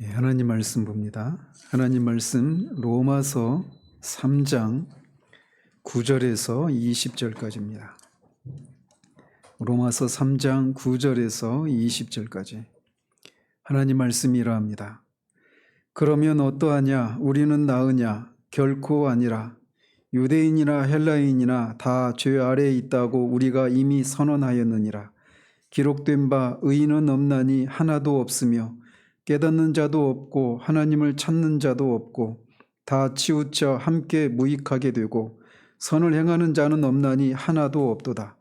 하나님 말씀 봅니다. 하나님 말씀 로마서 3장 9절에서 20절까지입니다. 로마서 3장 9절에서 20절까지 하나님 말씀이 이러합니다. 그러면 어떠하냐? 우리는 나으냐? 결코 아니라. 유대인이나 헬라인이나 다 죄 아래에 있다고 우리가 이미 선언하였느니라. 기록된 바 의인은 없나니 하나도 없으며 깨닫는 자도 없고 하나님을 찾는 자도 없고 다 치우쳐 함께 무익하게 되고 선을 행하는 자는 없나니 하나도 없도다.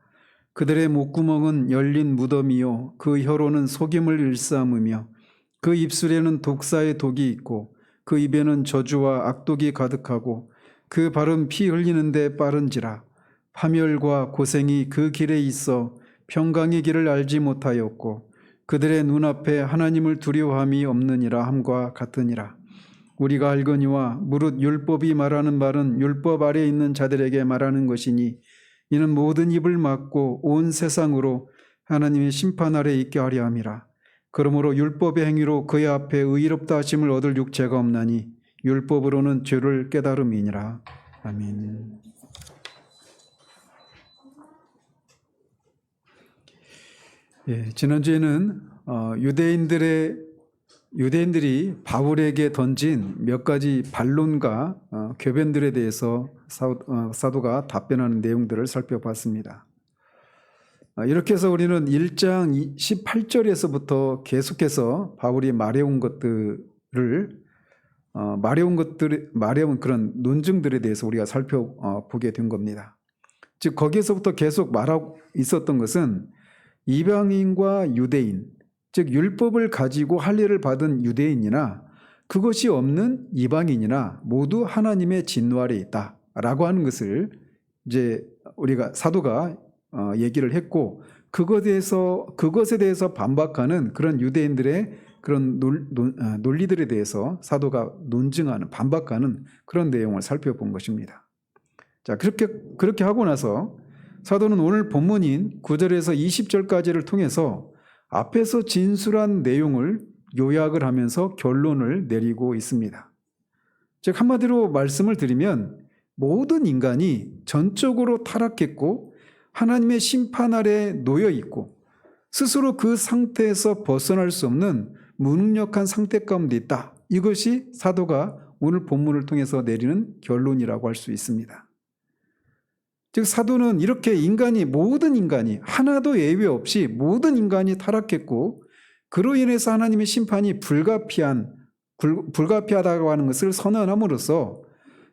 그들의 목구멍은 열린 무덤이요 그 혀로는 속임을 일삼으며 그 입술에는 독사의 독이 있고 그 입에는 저주와 악독이 가득하고 그 발은 피 흘리는데 빠른지라. 파멸과 고생이 그 길에 있어 평강의 길을 알지 못하였고 그들의 눈앞에 하나님을 두려워함이 없느니라 함과 같으니라. 우리가 알거니와 무릇 율법이 말하는 말은 율법 아래에 있는 자들에게 말하는 것이니 이는 모든 입을 막고 온 세상으로 하나님의 심판 아래에 있게 하려 함이라. 그러므로 율법의 행위로 그의 앞에 의롭다 하심을 얻을 육체가 없나니 율법으로는 죄를 깨달음이니라. 아멘. 지난주에는 유대인들이 바울에게 던진 몇 가지 반론과 궤변들에 대해서 사도가 답변하는 내용들을 살펴봤습니다. 이렇게 해서 우리는 1장 18절에서부터 계속해서 바울이 말해온 그런 논증들에 대해서 우리가 살펴보게 된 겁니다. 즉 거기에서부터 계속 말하고 있었던 것은 이방인과 유대인, 즉 율법을 가지고 할례를 받은 유대인이나 그것이 없는 이방인이나 모두 하나님의 진노 아래에 있다라고 하는 것을 이제 우리가 사도가 얘기를 했고 그것에 대해서 반박하는 그런 유대인들의 그런 논리들에 대해서 사도가 논증하는 반박하는 그런 내용을 살펴본 것입니다. 자, 그렇게 하고 나서 사도는 오늘 본문인 9절에서 20절까지를 통해서 앞에서 진술한 내용을 요약을 하면서 결론을 내리고 있습니다. 즉 한마디로 말씀을 드리면 모든 인간이 전적으로 타락했고 하나님의 심판 아래 놓여 있고 스스로 그 상태에서 벗어날 수 없는 무능력한 상태 가운데 있다. 이것이 사도가 오늘 본문을 통해서 내리는 결론이라고 할 수 있습니다. 즉 사도는 이렇게 모든 인간이 하나도 예외 없이 모든 인간이 타락했고 그로 인해서 하나님의 심판이 불가피하다고 하는 것을 선언함으로써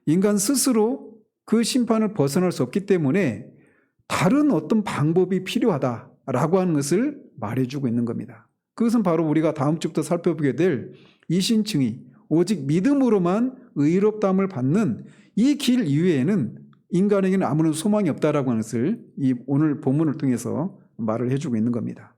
인간 스스로 그 심판을 벗어날 수 없기 때문에 다른 어떤 방법이 필요하다라고 하는 것을 말해주고 있는 겁니다. 그것은 바로 우리가 다음 주부터 살펴보게 될 이신칭의, 오직 믿음으로만 의롭다함을 받는 이 길 이외에는 인간에게는 아무런 소망이 없다라고 하는 것을 이 오늘 본문을 통해서 말을 해주고 있는 겁니다.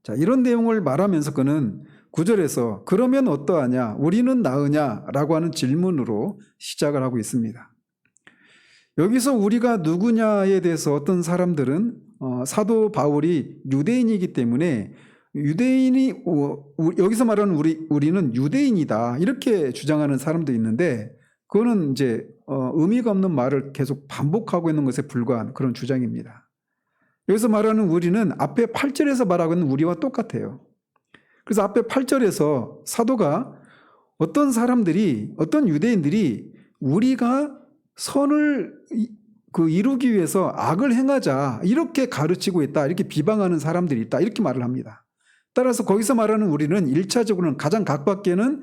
자, 이런 내용을 말하면서 그는 9절에서 그러면 어떠하냐? 우리는 나으냐? 라고 하는 질문으로 시작을 하고 있습니다. 여기서 우리가 누구냐에 대해서 어떤 사람들은 사도 바울이 유대인이기 때문에 여기서 말하는 우리는 유대인이다 이렇게 주장하는 사람도 있는데 그거는 이제 의미가 없는 말을 계속 반복하고 있는 것에 불과한 그런 주장입니다. 여기서 말하는 우리는 앞에 8절에서 말하고 있는 우리와 똑같아요. 그래서 앞에 8절에서 사도가 어떤 유대인들이 우리가 선을 이루기 위해서 악을 행하자 이렇게 가르치고 있다, 이렇게 비방하는 사람들이 있다 이렇게 말을 합니다. 따라서 거기서 말하는 우리는 1차적으로는 가장 각밖에는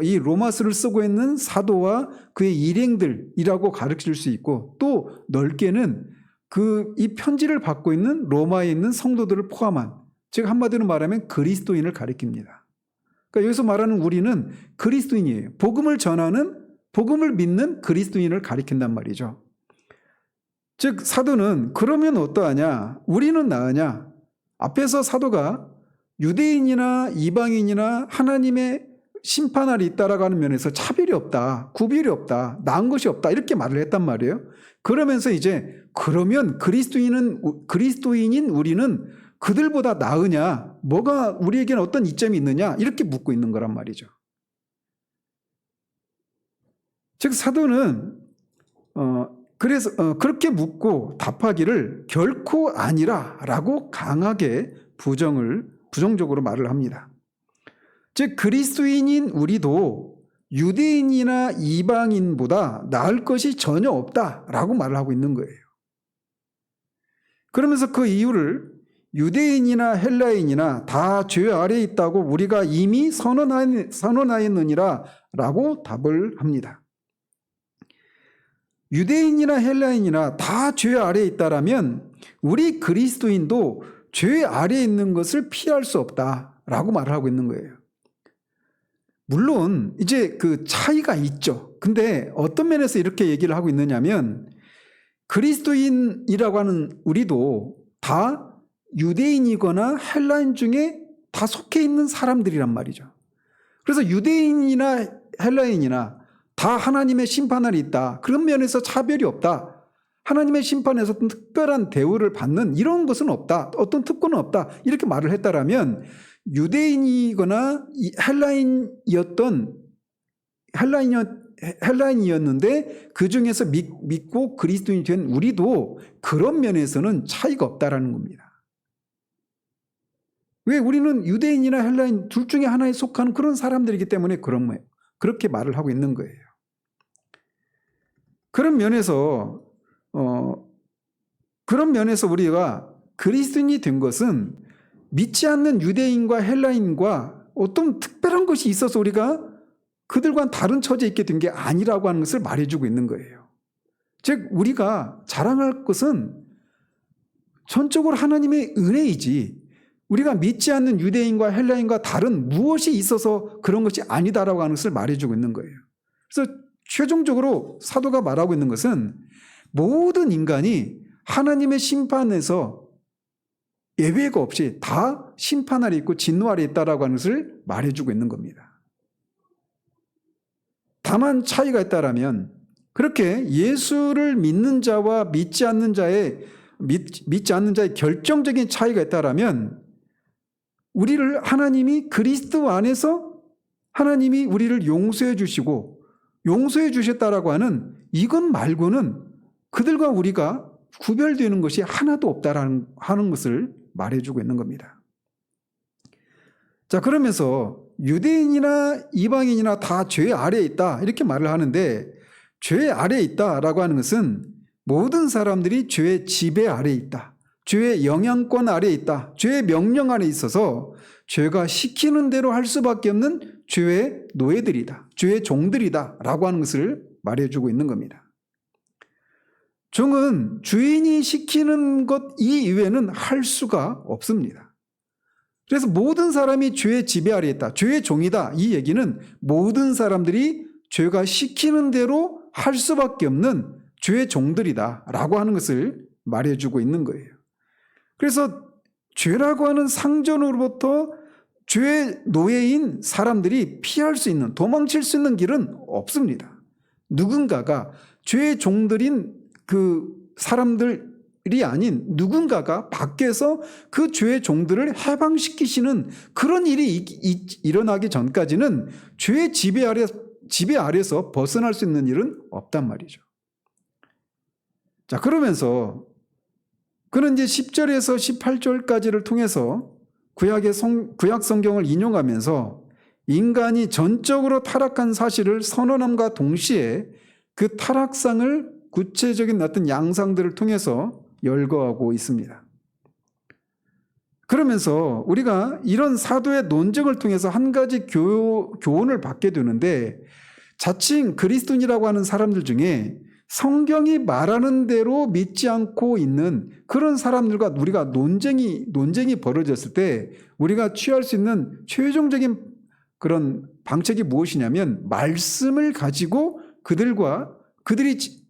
이 로마서를 쓰고 있는 사도와 그의 일행들이라고 가르칠 수 있고 또 넓게는 이 편지를 받고 있는 로마에 있는 성도들을 포함한, 즉 한마디로 말하면 그리스도인을 가리킵니다. 그러니까 여기서 말하는 우리는 그리스도인이에요. 복음을 믿는 그리스도인을 가리킨단 말이죠. 즉 사도는 그러면 어떠하냐? 우리는 나으냐? 앞에서 사도가 유대인이나 이방인이나 하나님의 심판 아래 있다라고 하는 면에서 차별이 없다, 구별이 없다, 나은 것이 없다 이렇게 말을 했단 말이에요. 그러면서 이제 그러면 그리스도인인 우리는 그들보다 나으냐? 뭐가 우리에게는 어떤 이점이 있느냐? 이렇게 묻고 있는 거란 말이죠. 즉 사도는 그래서 그렇게 묻고 답하기를 결코 아니라라고 강하게 부정적으로 말을 합니다. 즉 그리스도인인 우리도 유대인이나 이방인보다 나을 것이 전혀 없다라고 말을 하고 있는 거예요. 그러면서 그 이유를 유대인이나 헬라인이나 다 죄 아래에 있다고 우리가 이미 선언하였느니라 라고 답을 합니다. 유대인이나 헬라인이나 다 죄 아래에 있다라면 우리 그리스도인도 죄 아래에 있는 것을 피할 수 없다라고 말을 하고 있는 거예요. 물론 이제 그 차이가 있죠. 근데 어떤 면에서 이렇게 얘기를 하고 있느냐면 그리스도인이라고 하는 우리도 다 유대인이거나 헬라인 중에 다 속해 있는 사람들이란 말이죠. 그래서 유대인이나 헬라인이나 다 하나님의 심판 아래 있다. 그런 면에서 차별이 없다. 하나님의 심판에서 어떤 특별한 대우를 받는 이런 것은 없다. 어떤 특권은 없다. 이렇게 말을 했다라면 유대인이거나 헬라인이었는데 그 중에서 믿고 그리스도인이 된 우리도 그런 면에서는 차이가 없다라는 겁니다. 왜? 우리는 유대인이나 헬라인 둘 중에 하나에 속하는 그런 사람들이기 때문에 그렇게 말을 하고 있는 거예요. 그런 면에서 우리가 그리스도인이 된 것은 믿지 않는 유대인과 헬라인과 어떤 특별한 것이 있어서 우리가 그들과는 다른 처지에 있게 된 게 아니라고 하는 것을 말해주고 있는 거예요. 즉 우리가 자랑할 것은 전적으로 하나님의 은혜이지 우리가 믿지 않는 유대인과 헬라인과 다른 무엇이 있어서 그런 것이 아니다라고 하는 것을 말해주고 있는 거예요. 그래서 최종적으로 사도가 말하고 있는 것은 모든 인간이 하나님의 심판에서 예외가 없이 다 심판 아래 있고 진노 아래 있다라고 하는 것을 말해주고 있는 겁니다. 다만 차이가 있다라면 그렇게 예수를 믿는 자와 믿지 않는 자의 결정적인 차이가 있다라면 우리를 하나님이 그리스도 안에서 하나님이 우리를 용서해 주시고 용서해 주셨다라고 하는 이것 말고는 그들과 우리가 구별되는 것이 하나도 없다라는 하는 것을 말해주고 있는 겁니다. 자, 그러면서 유대인이나 이방인이나 다 죄 아래에 있다 이렇게 말을 하는데 죄 아래에 있다라고 하는 것은 모든 사람들이 죄의 지배 아래에 있다. 죄의 영향권 아래에 있다. 죄의 명령 아래에 있어서 죄가 시키는 대로 할 수밖에 없는 죄의 노예들이다. 죄의 종들이다 라고 하는 것을 말해주고 있는 겁니다. 종은 주인이 시키는 것 이외에는 할 수가 없습니다. 그래서 모든 사람이 죄의 지배 아래에 있다. 죄의 종이다. 이 얘기는 모든 사람들이 죄가 시키는 대로 할 수밖에 없는 죄의 종들이다 라고 하는 것을 말해주고 있는 거예요. 그래서 죄라고 하는 상전으로부터 죄의 노예인 사람들이 피할 수 있는, 도망칠 수 있는 길은 없습니다. 누군가가 죄의 종들인 그 사람들이 아닌 누군가가 밖에서 그 죄의 종들을 해방시키시는 그런 일이 일어나기 전까지는 죄의 지배 아래서 벗어날 수 있는 일은 없단 말이죠. 자, 그러면서 그는 이제 10절에서 18절까지를 통해서 구약 성경을 인용하면서 인간이 전적으로 타락한 사실을 선언함과 동시에 그 타락상을 구체적인 어떤 양상들을 통해서 열거하고 있습니다. 그러면서 우리가 이런 사도의 논증을 통해서 한 가지 교훈을 받게 되는데 자칭 그리스도인이라고 하는 사람들 중에 성경이 말하는 대로 믿지 않고 있는 그런 사람들과 우리가 논쟁이 벌어졌을 때 우리가 취할 수 있는 최종적인 그런 방책이 무엇이냐면 말씀을 가지고 그들이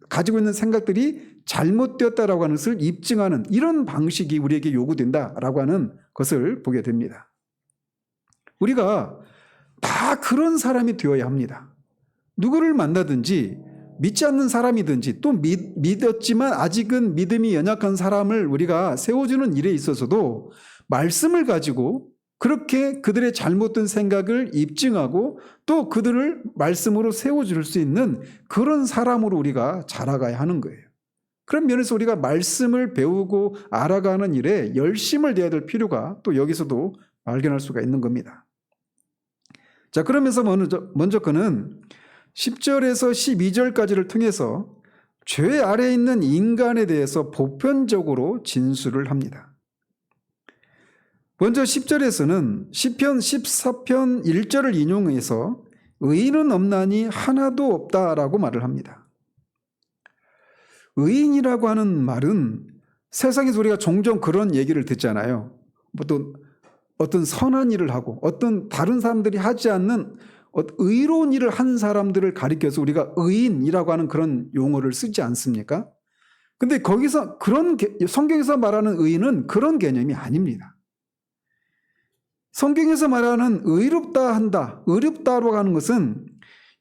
가지고 있는 생각들이 잘못되었다라고 하는 것을 입증하는 이런 방식이 우리에게 요구된다라고 하는 것을 보게 됩니다. 우리가 다 그런 사람이 되어야 합니다. 누구를 만나든지 믿지 않는 사람이든지 또 믿었지만 아직은 믿음이 연약한 사람을 우리가 세워주는 일에 있어서도 말씀을 가지고 그렇게 그들의 잘못된 생각을 입증하고 또 그들을 말씀으로 세워줄 수 있는 그런 사람으로 우리가 자라가야 하는 거예요. 그런 면에서 우리가 말씀을 배우고 알아가는 일에 열심을 내야 될 필요가 또 여기서도 발견할 수가 있는 겁니다. 자, 그러면서 먼저 그는 10절에서 12절까지를 통해서 죄 아래에 있는 인간에 대해서 보편적으로 진술을 합니다. 먼저 10절에서는 시편 14편 1절을 인용해서 의인은 없나니 하나도 없다라고 말을 합니다. 의인이라고 하는 말은 세상에서 우리가 종종 그런 얘기를 듣잖아요. 어떤 선한 일을 하고 어떤 다른 사람들이 하지 않는 의로운 일을 한 사람들을 가리켜서 우리가 의인이라고 하는 그런 용어를 쓰지 않습니까? 근데 거기서 성경에서 말하는 의인은 그런 개념이 아닙니다. 성경에서 말하는 의롭다라고 하는 것은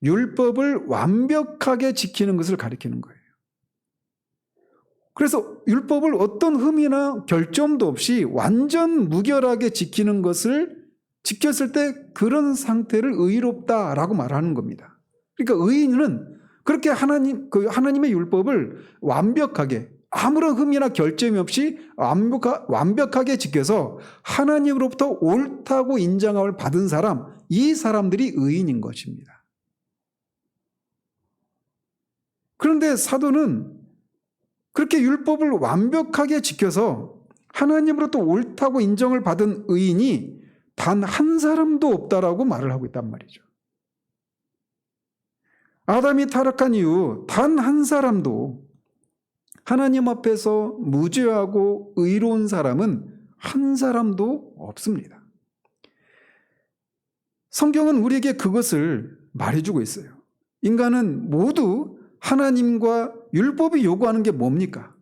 율법을 완벽하게 지키는 것을 가리키는 거예요. 그래서 율법을 어떤 흠이나 결점도 없이 완전 무결하게 지키는 것을 지켰을 때 그런 상태를 의롭다라고 말하는 겁니다. 그러니까 의인은 그렇게 하나님의 율법을 완벽하게 아무런 흠이나 결점이 없이 완벽하게 지켜서 하나님으로부터 옳다고 인정함을 받은 사람, 이 사람들이 의인인 것입니다. 그런데 사도는 그렇게 율법을 완벽하게 지켜서 하나님으로부터 옳다고 인정을 받은 의인이 단 한 사람도 없다라고 말을 하고 있단 말이죠. 아담이 타락한 이후 단 한 사람도 하나님 앞에서 무죄하고 의로운 사람은 한 사람도 없습니다. 성경은 우리에게 그것을 말해주고 있어요. 인간은 모두 하나님과 율법이 요구하는 게 뭡니까?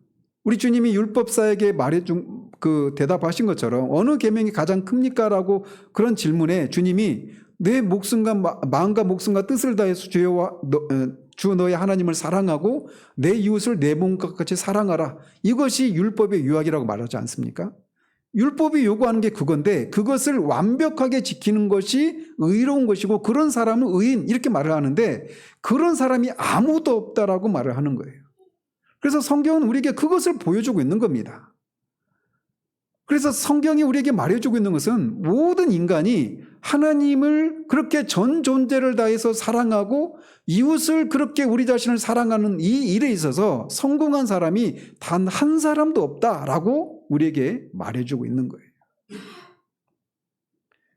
우리 주님이 율법사에게 말해준 대답하신 것처럼 어느 계명이 가장 큽니까? 라고 그런 질문에 주님이 내 목숨과 마음과 목숨과 뜻을 다해서 주 너의 하나님을 사랑하고 내 이웃을 내 몸과 같이 사랑하라. 이것이 율법의 유학이라고 말하지 않습니까? 율법이 요구하는 게 그건데 그것을 완벽하게 지키는 것이 의로운 것이고 그런 사람은 의인 이렇게 말을 하는데 그런 사람이 아무도 없다라고 말을 하는 거예요. 그래서 성경은 우리에게 그것을 보여주고 있는 겁니다. 그래서 성경이 우리에게 말해주고 있는 것은 모든 인간이 하나님을 그렇게 전 존재를 다해서 사랑하고 이웃을 그렇게 우리 자신을 사랑하는 이 일에 있어서 성공한 사람이 단 한 사람도 없다라고 우리에게 말해주고 있는 거예요.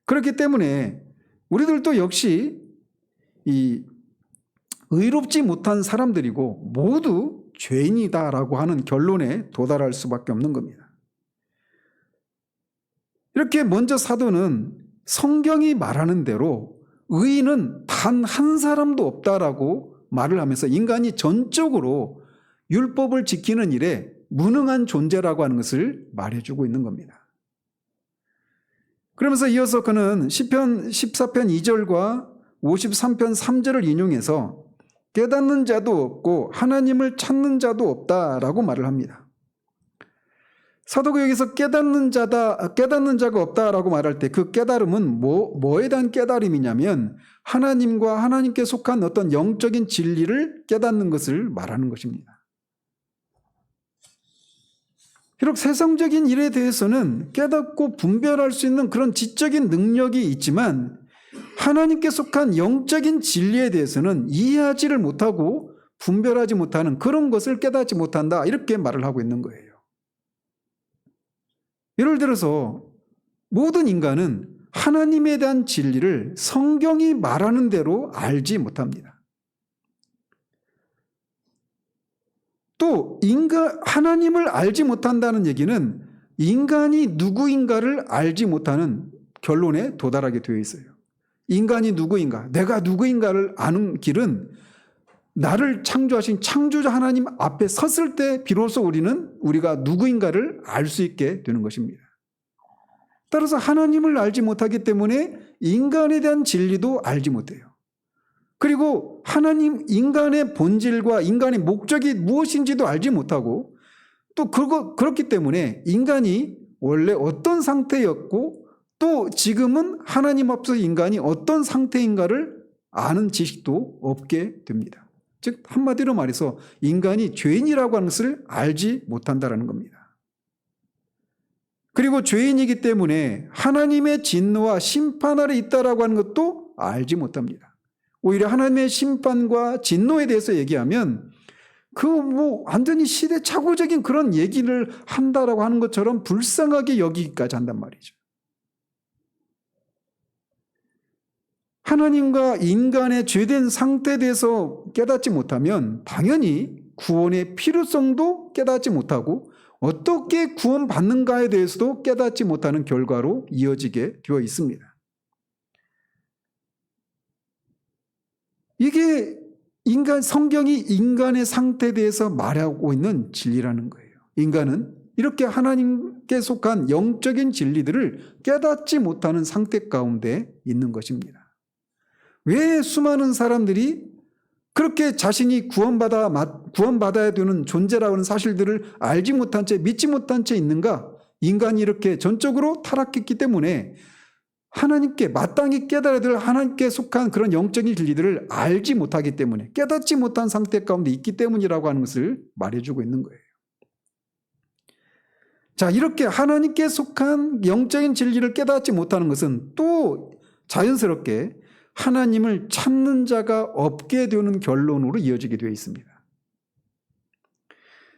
그렇기 때문에 우리들도 역시 이 의롭지 못한 사람들이고 모두 죄인이다라고 하는 결론에 도달할 수밖에 없는 겁니다. 이렇게 먼저 사도는 성경이 말하는 대로 의인은 단 한 사람도 없다라고 말을 하면서 인간이 전적으로 율법을 지키는 일에 무능한 존재라고 하는 것을 말해주고 있는 겁니다. 그러면서 이어서 그는 시편 14편 2절과 53편 3절을 인용해서 깨닫는 자도 없고 하나님을 찾는 자도 없다라고 말을 합니다. 사도가 여기서 깨닫는 자가 없다라고 말할 때 그 깨달음은 뭐에 대한 깨달음이냐면 하나님과 하나님께 속한 어떤 영적인 진리를 깨닫는 것을 말하는 것입니다. 비록 세상적인 일에 대해서는 깨닫고 분별할 수 있는 그런 지적인 능력이 있지만 하나님께 속한 영적인 진리에 대해서는 이해하지를 못하고 분별하지 못하는 그런 것을 깨닫지 못한다 이렇게 말을 하고 있는 거예요. 예를 들어서 모든 인간은 하나님에 대한 진리를 성경이 말하는 대로 알지 못합니다. 또 하나님을 알지 못한다는 얘기는 인간이 누구인가를 알지 못하는 결론에 도달하게 되어 있어요. 인간이 누구인가, 내가 누구인가를 아는 길은 나를 창조하신 창조자 하나님 앞에 섰을 때 비로소 우리가 누구인가를 알 수 있게 되는 것입니다. 따라서 하나님을 알지 못하기 때문에 인간에 대한 진리도 알지 못해요. 그리고 인간의 본질과 인간의 목적이 무엇인지도 알지 못하고 또 그렇기 때문에 인간이 원래 어떤 상태였고 또 지금은 하나님 앞에서 인간이 어떤 상태인가를 아는 지식도 없게 됩니다. 즉 한마디로 말해서 인간이 죄인이라고 하는 것을 알지 못한다는 겁니다. 그리고 죄인이기 때문에 하나님의 진노와 심판 아래 있다라고 하는 것도 알지 못합니다. 오히려 하나님의 심판과 진노에 대해서 얘기하면 완전히 시대착오적인 그런 얘기를 한다라고 하는 것처럼 불쌍하게 여기기까지 한단 말이죠. 하나님과 인간의 죄된 상태에 대해서 깨닫지 못하면 당연히 구원의 필요성도 깨닫지 못하고 어떻게 구원받는가에 대해서도 깨닫지 못하는 결과로 이어지게 되어 있습니다. 이게 성경이 인간의 상태에 대해서 말하고 있는 진리라는 거예요. 인간은 이렇게 하나님께 속한 영적인 진리들을 깨닫지 못하는 상태 가운데 있는 것입니다. 왜 수많은 사람들이 그렇게 자신이 구원받아야 되는 존재라고 하는 사실들을 알지 못한 채 믿지 못한 채 있는가? 인간이 이렇게 전적으로 타락했기 때문에 하나님께 마땅히 깨달아야 될 하나님께 속한 그런 영적인 진리들을 알지 못하기 때문에 깨닫지 못한 상태 가운데 있기 때문이라고 하는 것을 말해주고 있는 거예요. 자, 이렇게 하나님께 속한 영적인 진리를 깨닫지 못하는 것은 또 자연스럽게 하나님을 찾는 자가 없게 되는 결론으로 이어지게 되어 있습니다.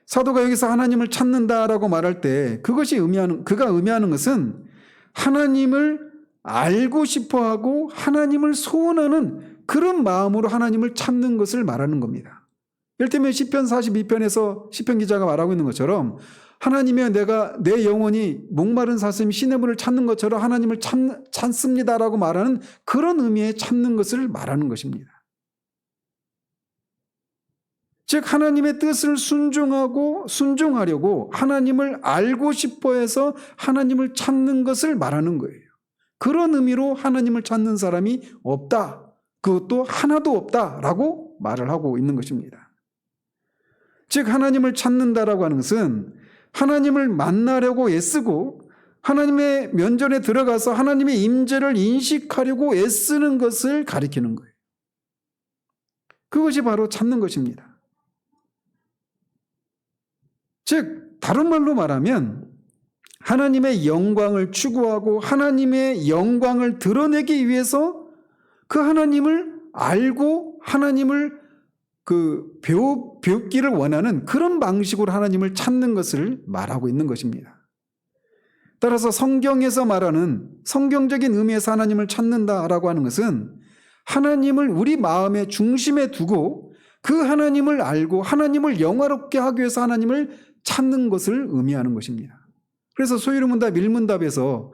사도가 여기서 하나님을 찾는다라고 말할 때 그가 의미하는 것은 하나님을 알고 싶어하고 하나님을 소원하는 그런 마음으로 하나님을 찾는 것을 말하는 겁니다. 이를테면 시편 42편에서 시편 기자가 말하고 있는 것처럼 하나님이여 내 영혼이 목마른 사슴이 시냇물을 찾는 것처럼 하나님을 찾습니다라고 말하는 그런 의미의 찾는 것을 말하는 것입니다. 즉 하나님의 뜻을 순종하려고 하나님을 알고 싶어해서 하나님을 찾는 것을 말하는 거예요. 그런 의미로 하나님을 찾는 사람이 없다. 그것도 하나도 없다라고 말을 하고 있는 것입니다. 즉 하나님을 찾는다라고 하는 것은 하나님을 만나려고 애쓰고 하나님의 면전에 들어가서 하나님의 임재를 인식하려고 애쓰는 것을 가리키는 거예요. 그것이 바로 찾는 것입니다. 즉 다른 말로 말하면 하나님의 영광을 추구하고 하나님의 영광을 드러내기 위해서 그 하나님을 알고 하나님을 배우기를 원하는 그런 방식으로 하나님을 찾는 것을 말하고 있는 것입니다. 따라서 성경에서 말하는 성경적인 의미에서 하나님을 찾는다라고 하는 것은 하나님을 우리 마음의 중심에 두고 그 하나님을 알고 하나님을 영화롭게 하기 위해서 하나님을 찾는 것을 의미하는 것입니다. 그래서 소유문답 일문답에서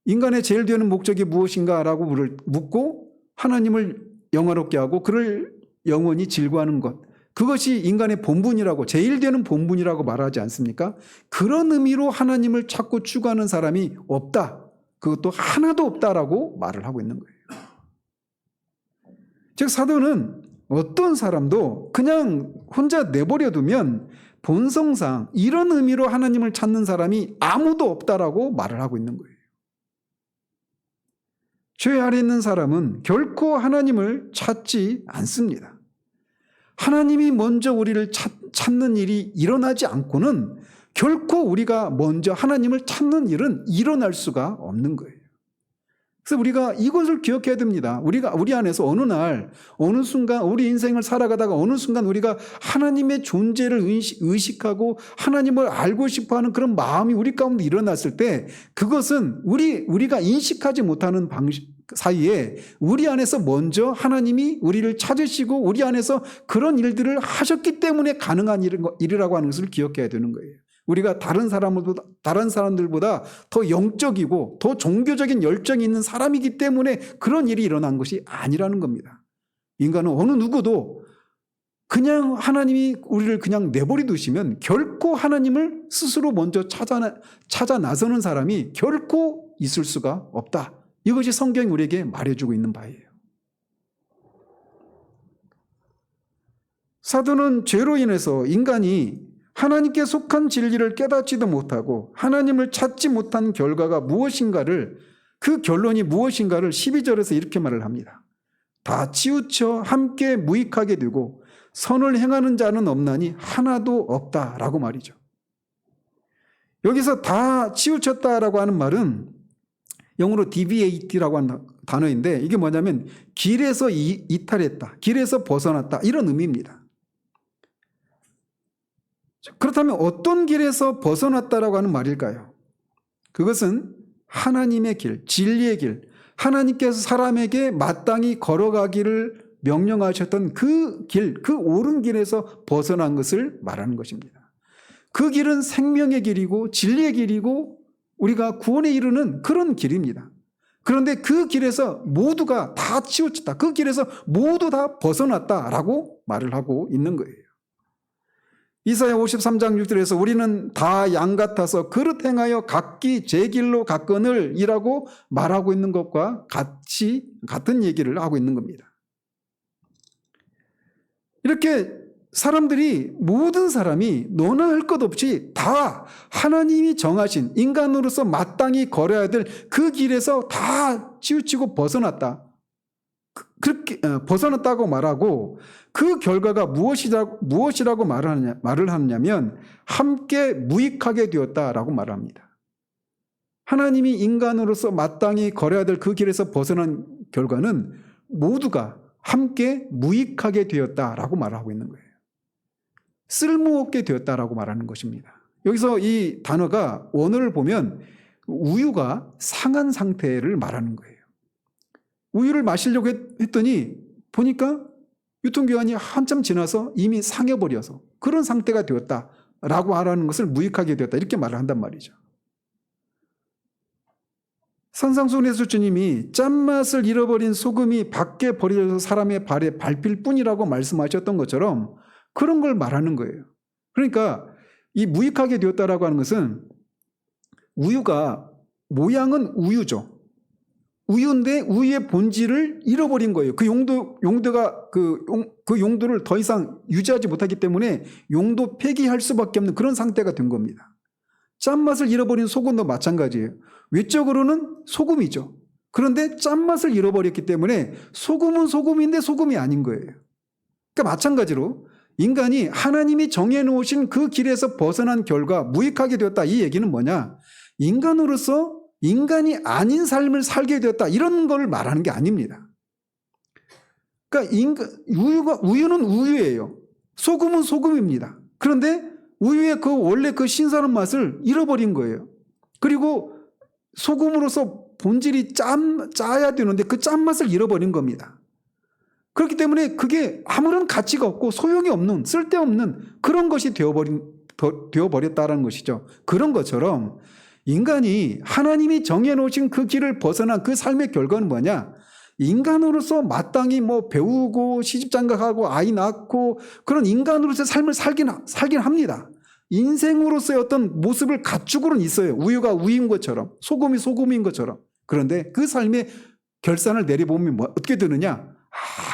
인간의 제일 되는 목적이 무엇인가 라고 묻고 하나님을 영화롭게 하고 그를 영원히 즐거워하는 것, 그것이 인간의 본분이라고 제일 되는 본분이라고 말하지 않습니까? 그런 의미로 하나님을 찾고 추구하는 사람이 없다. 그것도 하나도 없다라고 말을 하고 있는 거예요. 즉 사도는 어떤 사람도 그냥 혼자 내버려두면 본성상 이런 의미로 하나님을 찾는 사람이 아무도 없다라고 말을 하고 있는 거예요. 죄 아래 있는 사람은 결코 하나님을 찾지 않습니다. 하나님이 먼저 우리를 찾는 일이 일어나지 않고는 결코 우리가 먼저 하나님을 찾는 일은 일어날 수가 없는 거예요. 그래서 우리가 이것을 기억해야 됩니다. 우리 안에서 어느 날, 어느 순간 우리 인생을 살아가다가 어느 순간 우리가 하나님의 존재를 의식하고 하나님을 알고 싶어하는 그런 마음이 우리 가운데 일어났을 때 그것은 우리가 인식하지 못하는 방식 사이에 우리 안에서 먼저 하나님이 우리를 찾으시고 우리 안에서 그런 일들을 하셨기 때문에 가능한 일이라고 하는 것을 기억해야 되는 거예요. 우리가 다른 사람들보다 더 영적이고 더 종교적인 열정이 있는 사람이기 때문에 그런 일이 일어난 것이 아니라는 겁니다. 인간은 어느 누구도 그냥 하나님이 우리를 그냥 내버려 두시면 결코 하나님을 스스로 먼저 찾아 나서는 사람이 결코 있을 수가 없다. 이것이 성경이 우리에게 말해주고 있는 바예요. 사도는 죄로 인해서 인간이 하나님께 속한 진리를 깨닫지도 못하고 하나님을 찾지 못한 결과가 무엇인가를, 그 결론이 무엇인가를 12절에서 이렇게 말을 합니다. 다 치우쳐 함께 무익하게 되고 선을 행하는 자는 없나니 하나도 없다라고 말이죠. 여기서 다 치우쳤다라고 하는 말은 영어로 deviate라고 하는 단어인데, 이게 뭐냐면 길에서 이탈했다, 길에서 벗어났다, 이런 의미입니다. 그렇다면 어떤 길에서 벗어났다라고 하는 말일까요? 그것은 하나님의 길, 진리의 길, 하나님께서 사람에게 마땅히 걸어가기를 명령하셨던 그 길, 그 옳은 길에서 벗어난 것을 말하는 것입니다. 그 길은 생명의 길이고 진리의 길이고 우리가 구원에 이르는 그런 길입니다. 그런데 그 길에서 모두가 다 치우쳤다, 그 길에서 모두 다 벗어났다라고 말을 하고 있는 거예요. 이사야 53장 6절에서 우리는 다 양 같아서 그릇 행하여 각기 제 길로 갔거늘 이라고 말하고 있는 것과 같은 얘기를 하고 있는 겁니다. 이렇게 사람들이, 모든 사람이 논할 것 없이 다 하나님이 정하신 인간으로서 마땅히 걸어야 될 그 길에서 다 치우치고 벗어났다, 그렇게 벗어났다고 말하고, 그 결과가 무엇이라고 말을 하느냐면 함께 무익하게 되었다라고 말을 합니다. 하나님이 인간으로서 마땅히 걸어야 될 그 길에서 벗어난 결과는 모두가 함께 무익하게 되었다라고 말하고 있는 거예요. 쓸모없게 되었다라고 말하는 것입니다. 여기서 이 단어가 원어를 보면 우유가 상한 상태를 말하는 거예요. 우유를 마시려고 했더니 보니까 유통기한이 한참 지나서 이미 상해버려서 그런 상태가 되었다라고 하라는 것을 무익하게 되었다, 이렇게 말을 한단 말이죠. 산상수훈에서 주님이 짠맛을 잃어버린 소금이 밖에 버려져서 사람의 발에 밟힐 뿐이라고 말씀하셨던 것처럼 그런 걸 말하는 거예요. 그러니까 이 무익하게 되었다라고 하는 것은, 우유가 모양은 우유죠. 우유인데 우유의 본질을 잃어버린 거예요. 그 용도가 그 용도를 더 이상 유지하지 못하기 때문에 용도 폐기할 수밖에 없는 그런 상태가 된 겁니다. 짠맛을 잃어버린 소금도 마찬가지예요. 외적으로는 소금이죠. 그런데 짠맛을 잃어버렸기 때문에 소금은 소금인데 소금이 아닌 거예요. 그러니까 마찬가지로 인간이 하나님이 정해놓으신 그 길에서 벗어난 결과 무익하게 되었다, 이 얘기는 뭐냐? 인간으로서 인간이 아닌 삶을 살게 되었다, 이런 걸 말하는 게 아닙니다. 그러니까 우유는 우유예요. 소금은 소금입니다. 그런데 우유의 그 원래 그 신선한 맛을 잃어버린 거예요. 그리고 소금으로서 본질이 짜야 되는데 그 짠맛을 잃어버린 겁니다. 그렇기 때문에 그게 아무런 가치가 없고 소용이 없는, 쓸데없는 그런 것이 되어버렸다는 것이죠. 그런 것처럼 인간이 하나님이 정해놓으신 그 길을 벗어난 그 삶의 결과는 뭐냐? 인간으로서 마땅히 배우고 시집장가하고 아이 낳고 그런 인간으로서의 삶을 살긴 합니다. 인생으로서의 어떤 모습을 갖추고는 있어요. 우유가 우유인 것처럼, 소금이 소금인 것처럼. 그런데 그 삶의 결산을 내려보면 어떻게 되느냐?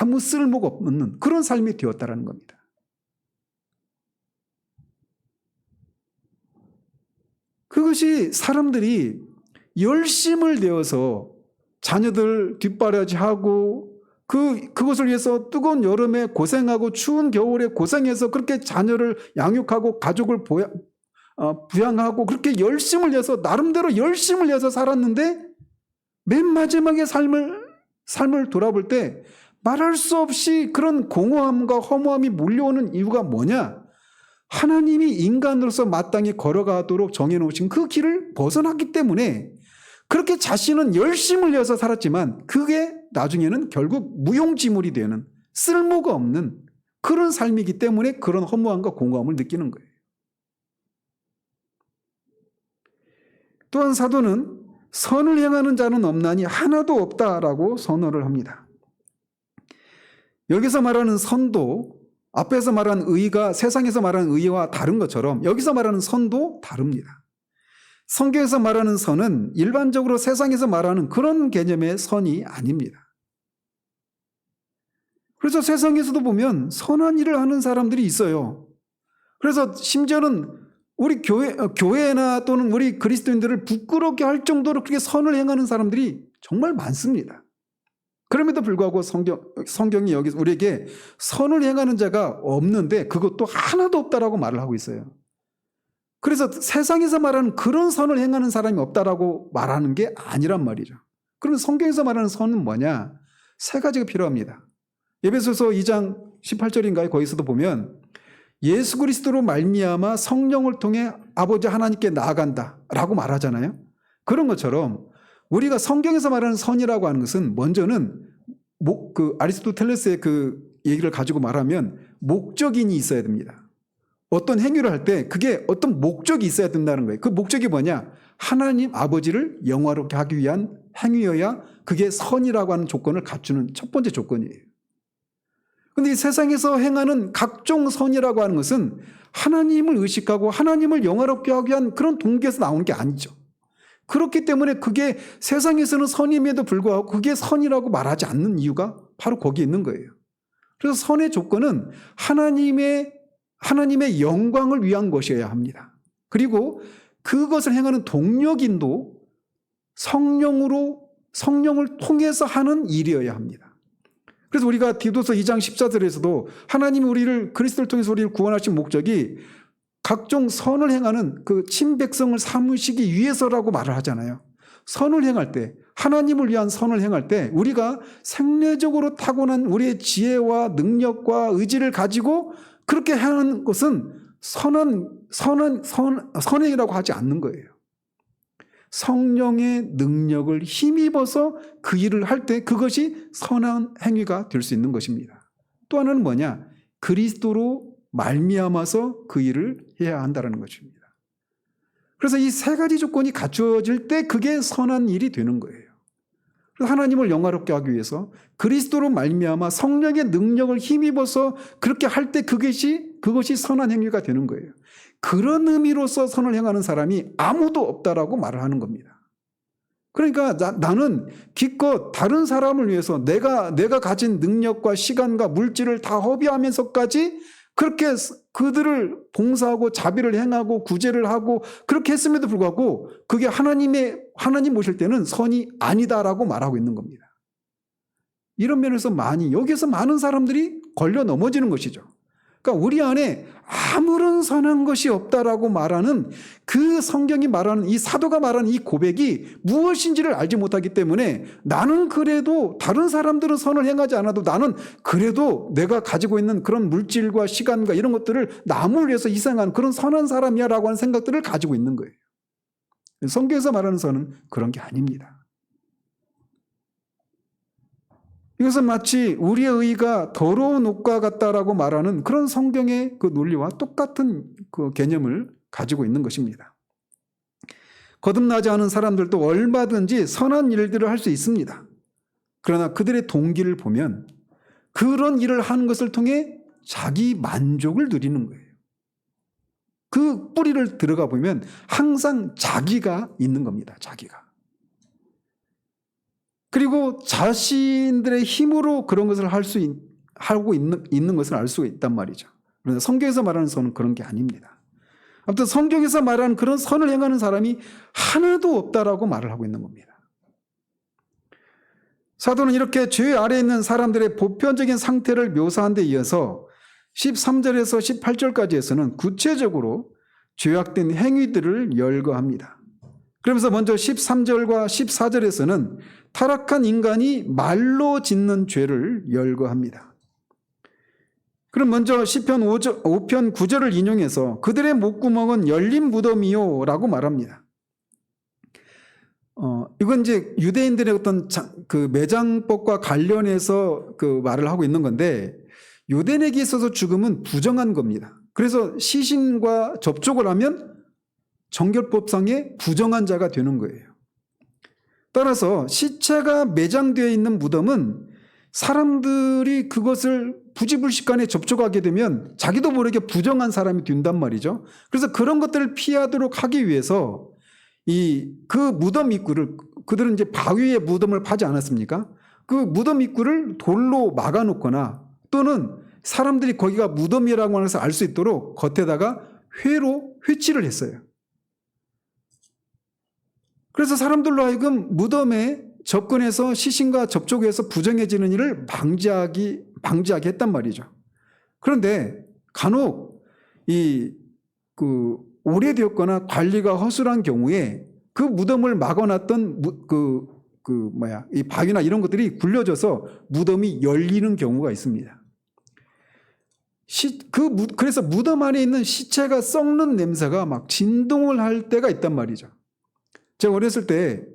아무 쓸모가 없는 그런 삶이 되었다는 겁니다. 그것이 사람들이 열심을 내어서 자녀들 뒷바라지하고 그것을 위해서 뜨거운 여름에 고생하고 추운 겨울에 고생해서 그렇게 자녀를 양육하고 가족을 부양하고 그렇게 열심을 내서 나름대로 열심을 내서 살았는데 맨 마지막에 삶을 돌아볼 때 말할 수 없이 그런 공허함과 허무함이 몰려오는 이유가 뭐냐? 하나님이 인간으로서 마땅히 걸어가도록 정해놓으신 그 길을 벗어났기 때문에 그렇게 자신은 열심을 내서 살았지만 그게 나중에는 결국 무용지물이 되는, 쓸모가 없는 그런 삶이기 때문에 그런 허무함과 공허함을 느끼는 거예요. 또한 사도는 선을 행하는 자는 없나니 하나도 없다라고 선언을 합니다. 여기서 말하는 선도, 앞에서 말한 의가 세상에서 말하는 의와 다른 것처럼 여기서 말하는 선도 다릅니다. 성경에서 말하는 선은 일반적으로 세상에서 말하는 그런 개념의 선이 아닙니다. 그래서 세상에서도 보면 선한 일을 하는 사람들이 있어요. 그래서 심지어는 우리 교회나 또는 우리 그리스도인들을 부끄럽게 할 정도로 그렇게 선을 행하는 사람들이 정말 많습니다. 그럼에도 불구하고 성경이 여기서 우리에게 선을 행하는 자가 없는데 그것도 하나도 없다라고 말을 하고 있어요. 그래서 세상에서 말하는 그런 선을 행하는 사람이 없다라고 말하는 게 아니란 말이죠. 그러면 성경에서 말하는 선은 뭐냐? 세 가지가 필요합니다. 에베소서 2장 18절인가요? 거기서도 보면 예수 그리스도로 말미암아 성령을 통해 아버지 하나님께 나아간다라고 말하잖아요. 그런 것처럼 우리가 성경에서 말하는 선이라고 하는 것은 먼저는 아리스토텔레스의 그 얘기를 가지고 말하면 목적인이 있어야 됩니다. 어떤 행위를 할 때 그게 어떤 목적이 있어야 된다는 거예요. 그 목적이 뭐냐? 하나님 아버지를 영화롭게 하기 위한 행위여야 그게 선이라고 하는 조건을 갖추는 첫 번째 조건이에요. 그런데 이 세상에서 행하는 각종 선이라고 하는 것은 하나님을 의식하고 하나님을 영화롭게 하기 위한 그런 동기에서 나오는 게 아니죠. 그렇기 때문에 그게 세상에서는 선임에도 불구하고 그게 선이라고 말하지 않는 이유가 바로 거기에 있는 거예요. 그래서 선의 조건은 하나님의 영광을 위한 것이어야 합니다. 그리고 그것을 행하는 동력인도 성령을 통해서 하는 일이어야 합니다. 그래서 우리가 디도서 2장 14절에서도 하나님이 우리를 그리스도를 통해서 우리를 구원하신 목적이 각종 선을 행하는 그 친백성을 삼으시기 위해서라고 말을 하잖아요. 선을 행할 때, 하나님을 위한 선을 행할 때 우리가 생내적으로 타고난 우리의 지혜와 능력과 의지를 가지고 그렇게 하는 것은 선행이라고 하지 않는 거예요. 성령의 능력을 힘입어서 그 일을 할 때 그것이 선한 행위가 될 수 있는 것입니다. 또 하나는 뭐냐? 그리스도로 말미암아서 그 일을 해야 한다는 것입니다. 그래서 이 세 가지 조건이 갖추어질 때 그게 선한 일이 되는 거예요. 그래서 하나님을 영화롭게 하기 위해서 그리스도로 말미암아 성령의 능력을 힘입어서 그렇게 할 때 그것이 선한 행위가 되는 거예요. 그런 의미로서 선을 행하는 사람이 아무도 없다라고 말을 하는 겁니다. 그러니까 나는 기껏 다른 사람을 위해서 내가 가진 능력과 시간과 물질을 다 허비하면서까지 그렇게 그들을 봉사하고 자비를 행하고 구제를 하고 그렇게 했음에도 불구하고 그게 하나님 보실 때는 선이 아니다라고 말하고 있는 겁니다. 이런 면에서 여기에서 많은 사람들이 걸려 넘어지는 것이죠. 그러니까 우리 안에 아무런 선한 것이 없다라고 말하는 그 성경이 말하는 이 사도가 말하는 이 고백이 무엇인지를 알지 못하기 때문에 나는 그래도 다른 사람들은 선을 행하지 않아도 나는 그래도 내가 가지고 있는 그런 물질과 시간과 이런 것들을 남을 위해서 희생한 그런 선한 사람이야 라고 하는 생각들을 가지고 있는 거예요. 성경에서 말하는 선은 그런 게 아닙니다. 이것은 마치 우리의 의가 더러운 옷과 같다라고 말하는 그런 성경의 그 논리와 똑같은 그 개념을 가지고 있는 것입니다. 거듭나지 않은 사람들도 얼마든지 선한 일들을 할 수 있습니다. 그러나 그들의 동기를 보면 그런 일을 하는 것을 통해 자기 만족을 누리는 거예요. 그 뿌리를 들어가 보면 항상 자기가 있는 겁니다. 자기가. 그리고 자신들의 힘으로 그런 것을 하고 있는 것을 알 수가 있단 말이죠. 그런데 성경에서 말하는 선은 그런 게 아닙니다. 아무튼 성경에서 말하는 그런 선을 행하는 사람이 하나도 없다라고 말을 하고 있는 겁니다. 사도는 이렇게 죄 아래에 있는 사람들의 보편적인 상태를 묘사한 데 이어서 13절에서 18절까지에서는 구체적으로 죄악된 행위들을 열거합니다. 그러면서 먼저 13절과 14절에서는 타락한 인간이 말로 짓는 죄를 열거합니다. 그럼 먼저 시편 5편 9절을 인용해서 그들의 목구멍은 열린 무덤이요 라고 말합니다. 이건 이제 유대인들의 어떤 그 매장법과 관련해서 그 말을 하고 있는 건데 유대인에게 있어서 죽음은 부정한 겁니다. 그래서 시신과 접촉을 하면 정결법상의 부정한 자가 되는 거예요. 따라서 시체가 매장되어 있는 무덤은 사람들이 그것을 부지불식간에 접촉하게 되면 자기도 모르게 부정한 사람이 된단 말이죠. 그래서 그런 것들을 피하도록 하기 위해서 그 무덤 입구를 그들은 이제 바위에 무덤을 파지 않았습니까? 그 무덤 입구를 돌로 막아놓거나 또는 사람들이 거기가 무덤이라고 하는 것을 알 수 있도록 겉에다가 회로 회칠을 했어요. 그래서 사람들로 하여금 무덤에 접근해서 시신과 접촉해서 부정해지는 일을 방지하게 했단 말이죠. 그런데 간혹 오래되었거나 관리가 허술한 경우에 그 무덤을 막아놨던 이 바위나 이런 것들이 굴려져서 무덤이 열리는 경우가 있습니다. 그래서 무덤 안에 있는 시체가 썩는 냄새가 막 진동을 할 때가 있단 말이죠. 제가 어렸을 때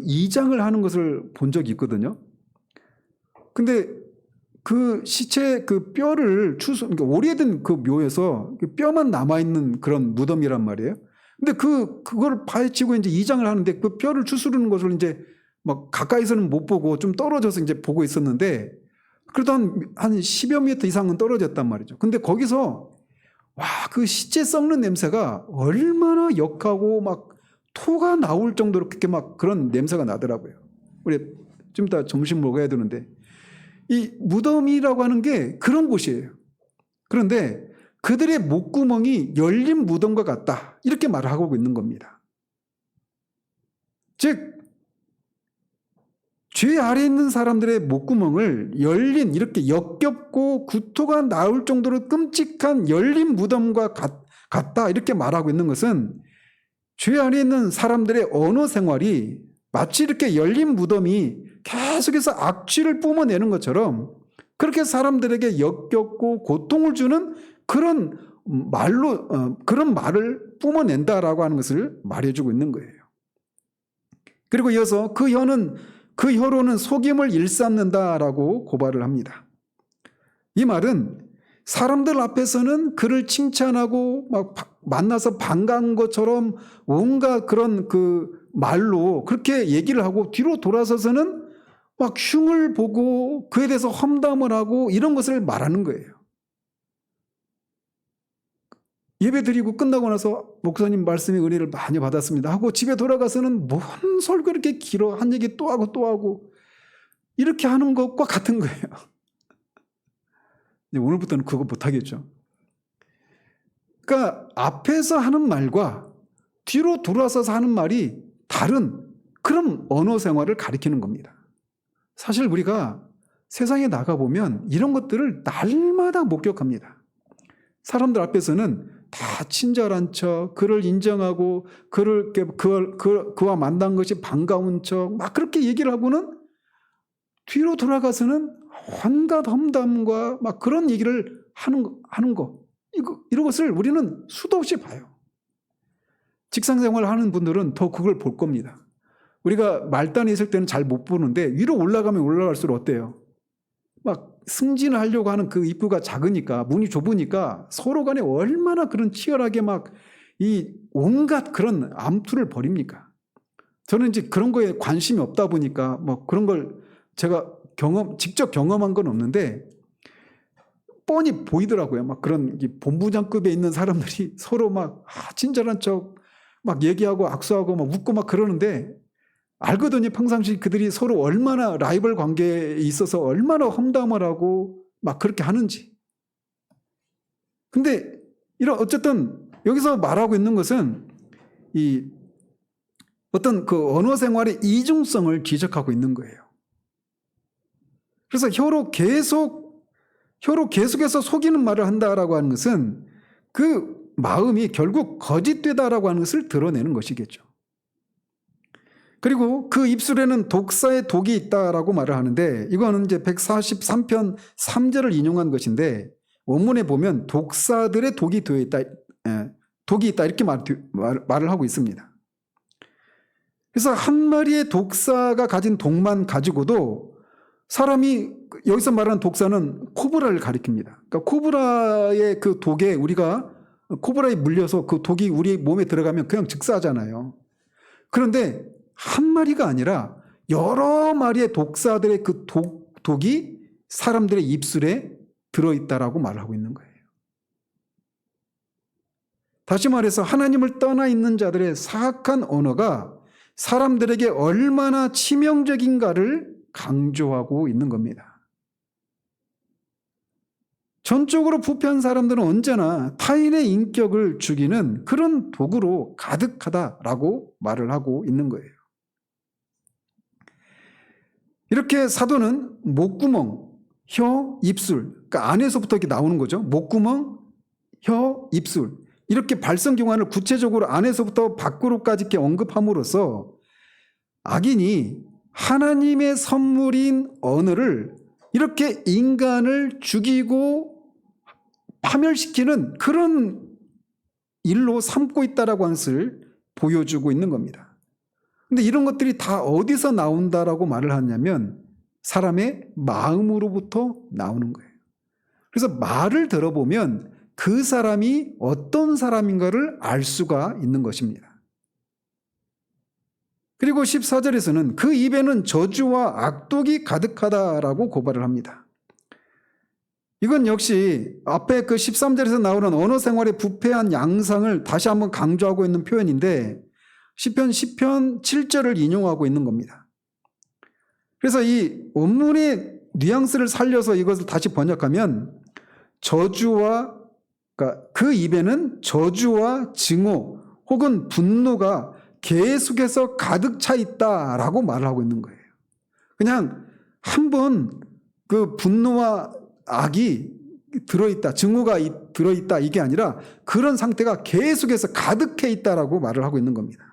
이장을 하는 것을 본 적이 있거든요. 근데 그 시체 뼈를 그러니까 오래된 그 묘에서 뼈만 남아있는 그런 무덤이란 말이에요. 근데 그걸 파헤치고 이제 이장을 하는데 그 뼈를 추스르는 것을 이제 막 가까이서는 못 보고 좀 떨어져서 이제 보고 있었는데 그래도 한 10여 미터 이상은 떨어졌단 말이죠. 근데 거기서 그 시체 썩는 냄새가 얼마나 역하고 막 토가 나올 정도로 그렇게 막 그런 냄새가 나더라고요. 우리 좀 이따 점심 먹어야 되는데 이 무덤이라고 하는 게 그런 곳이에요. 그런데 그들의 목구멍이 열린 무덤과 같다. 이렇게 말을 하고 있는 겁니다. 즉, 죄 아래에 있는 사람들의 목구멍을 열린 이렇게 역겹고 구토가 나올 정도로 끔찍한 열린 무덤과 같다. 이렇게 말하고 있는 것은 죄 안에 있는 사람들의 언어 생활이 마치 이렇게 열린 무덤이 계속해서 악취를 뿜어내는 것처럼 그렇게 사람들에게 역겹고 고통을 주는 그런 그런 말을 뿜어낸다라고 하는 것을 말해주고 있는 거예요. 그리고 이어서 그 혀로는 속임을 일삼는다라고 고발을 합니다. 이 말은 사람들 앞에서는 그를 칭찬하고 막 만나서 반가운 것처럼 온갖 그런 말로 그렇게 얘기를 하고 뒤로 돌아서서는 막 흉을 보고 그에 대해서 험담을 하고 이런 것을 말하는 거예요. 예배 드리고 끝나고 나서 목사님 말씀의 은혜를 많이 받았습니다 하고 집에 돌아가서는 뭔 설교 이렇게 길어 한 얘기 또 하고 이렇게 하는 것과 같은 거예요. 오늘부터는 그거 못하겠죠. 그러니까 앞에서 하는 말과 뒤로 돌아서서 하는 말이 다른 그런 언어 생활을 가리키는 겁니다. 사실 우리가 세상에 나가보면 이런 것들을 날마다 목격합니다. 사람들 앞에서는 다 친절한 척, 그를 인정하고 그와 만난 것이 반가운 척 막 그렇게 얘기를 하고는 뒤로 돌아가서는 온갖 험담과 막 그런 얘기를 하는 거 이런 것을 우리는 수도 없이 봐요. 직장생활을 하는 분들은 더 그걸 볼 겁니다. 우리가 말단에 있을 때는 잘 못 보는데 위로 올라가면 올라갈수록 어때요? 막 승진을 하려고 하는 그 입구가 작으니까 문이 좁으니까 서로 간에 얼마나 그런 치열하게 막 이 온갖 그런 암투를 벌입니까? 저는 이제 그런 거에 관심이 없다 보니까 뭐 그런 걸 제가 직접 경험한 건 없는데 뻔히 보이더라고요. 막 그런 본부장급에 있는 사람들이 서로 막 친절한 척 막 얘기하고 악수하고 막 웃고 막 그러는데 알거든요. 평상시 그들이 서로 얼마나 라이벌 관계에 있어서 얼마나 험담을 하고 막 그렇게 하는지. 근데 어쨌든 여기서 말하고 있는 것은 이 어떤 그 언어 생활의 이중성을 지적하고 있는 거예요. 그래서 혀로 계속해서 속이는 말을 한다라고 하는 것은 그 마음이 결국 거짓되다라고 하는 것을 드러내는 것이겠죠. 그리고 그 입술에는 독사의 독이 있다라고 말을 하는데 이거는 이제 143편 3절을 인용한 것인데 원문에 보면 독사들의 독이 되어 있다, 독이 있다 이렇게 말을 하고 있습니다. 그래서 한 마리의 독사가 가진 독만 가지고도 사람이 여기서 말하는 독사는 코브라를 가리킵니다. 그러니까 코브라의 그 독에 우리가 코브라에 물려서 그 독이 우리 몸에 들어가면 그냥 즉사하잖아요. 그런데 한 마리가 아니라 여러 마리의 독사들의 그 독이 사람들의 입술에 들어있다라고 말을 하고 있는 거예요. 다시 말해서 하나님을 떠나 있는 자들의 사악한 언어가 사람들에게 얼마나 치명적인가를 강조하고 있는 겁니다. 전적으로 부패한 사람들은 언제나 타인의 인격을 죽이는 그런 도구로 가득하다라고 말을 하고 있는 거예요. 이렇게 사도는 목구멍, 혀, 입술, 그러니까 안에서부터 이렇게 나오는 거죠. 목구멍, 혀, 입술, 이렇게 발성경환을 구체적으로 안에서부터 밖으로까지 이렇게 언급함으로써 악인이 하나님의 선물인 언어를 이렇게 인간을 죽이고 파멸시키는 그런 일로 삼고 있다라고 하는 것을 보여주고 있는 겁니다. 근데 이런 것들이 다 어디서 나온다라고 말을 하냐면 사람의 마음으로부터 나오는 거예요. 그래서 말을 들어보면 그 사람이 어떤 사람인가를 알 수가 있는 것입니다. 그리고 14절에서는 그 입에는 저주와 악독이 가득하다라고 고발을 합니다. 이건 역시 앞에 그 13절에서 나오는 언어 생활의 부패한 양상을 다시 한번 강조하고 있는 표현인데 시편 7절을 인용하고 있는 겁니다. 그래서 이 원문의 뉘앙스를 살려서 이것을 다시 번역하면 저주와, 그러니까 그 입에는 저주와 증오 혹은 분노가 계속해서 가득 차 있다라고 말을 하고 있는 거예요. 그냥 한번 그 분노와 악이 들어있다, 증오가 들어있다 이게 아니라 그런 상태가 계속해서 가득해 있다라고 말을 하고 있는 겁니다.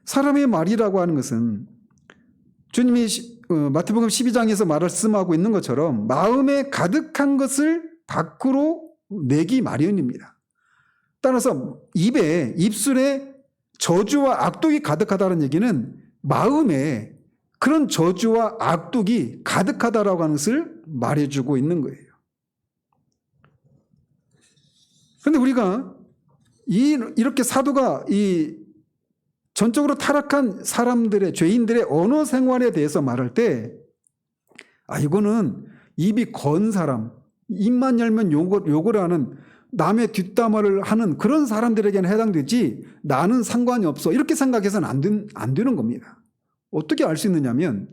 사람의 말이라고 하는 것은 주님이 마태복음 12장에서 말씀하고 있는 것처럼 마음에 가득한 것을 밖으로 내기 마련입니다. 따라서 입술에 저주와 악독이 가득하다는 얘기는 마음에 그런 저주와 악독이 가득하다라고 하는 것을 말해주고 있는 거예요. 그런데 우리가 이렇게 사도가 이 전적으로 타락한 사람들의, 죄인들의 언어 생활에 대해서 말할 때, 이거는 입이 건 사람, 입만 열면 욕을 하는, 남의 뒷담화를 하는 그런 사람들에게는 해당되지 나는 상관이 없어, 이렇게 생각해서는 안 되는 겁니다. 어떻게 알 수 있느냐면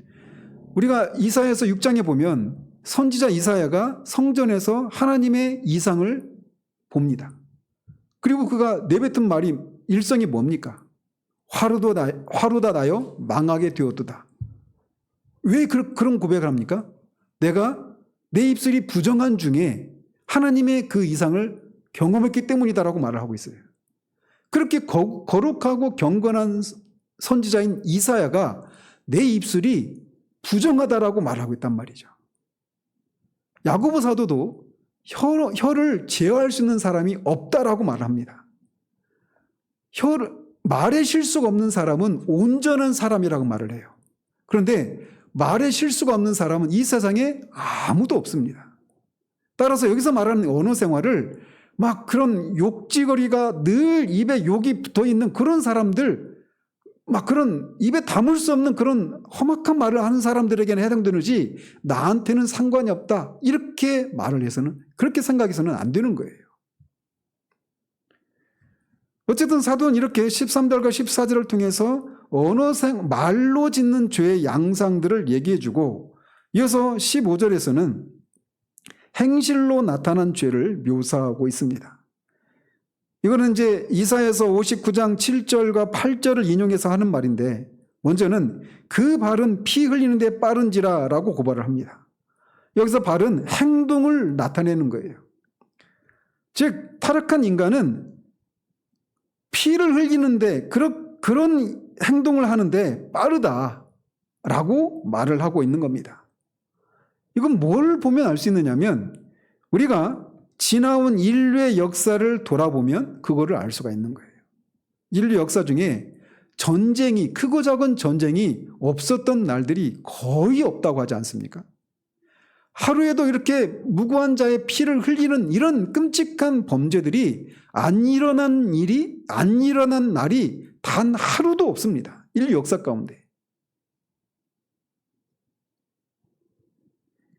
우리가 이사야서 6장에 보면 선지자 이사야가 성전에서 하나님의 이상을 봅니다. 그리고 그가 내뱉은 말이 일성이 뭡니까? 화루다 나여 망하게 되었도다. 왜 그런 고백을 합니까? 내가 내 입술이 부정한 중에 하나님의 그 이상을 경험했기 때문이다라고 말을 하고 있어요. 그렇게 거룩하고 경건한 선지자인 이사야가 내 입술이 부정하다라고 말하고 있단 말이죠. 야고보 사도도 혀를 제어할 수 있는 사람이 없다라고 말합니다. 말에 실수가 없는 사람은 온전한 사람이라고 말을 해요. 그런데 말에 실수가 없는 사람은 이 세상에 아무도 없습니다. 따라서 여기서 말하는 언어 생활을 막 그런 욕지거리가 늘 입에 욕이 붙어 있는 그런 사람들, 막 그런 입에 담을 수 없는 그런 험악한 말을 하는 사람들에게는 해당되는지 나한테는 상관이 없다, 이렇게 말을 해서는, 그렇게 생각해서는 안 되는 거예요. 어쨌든 사도는 이렇게 13절과 14절을 통해서 말로 짓는 죄의 양상들을 얘기해주고, 이어서 15절에서는 행실로 나타난 죄를 묘사하고 있습니다. 이거는 이제 이사야서 59장 7절과 8절을 인용해서 하는 말인데, 먼저는 그 발은 피 흘리는 데 빠른지라 라고 고발을 합니다. 여기서 발은 행동을 나타내는 거예요. 즉 타락한 인간은 피를 흘리는데 그런 행동을 하는데 빠르다라고 말을 하고 있는 겁니다. 이건 뭘 보면 알 수 있느냐면 우리가 지나온 인류의 역사를 돌아보면 그거를 알 수가 있는 거예요. 인류 역사 중에 전쟁이, 크고 작은 전쟁이 없었던 날들이 거의 없다고 하지 않습니까? 하루에도 이렇게 무고한 자의 피를 흘리는 이런 끔찍한 범죄들이 안 일어난 날이 단 하루도 없습니다. 인류 역사 가운데.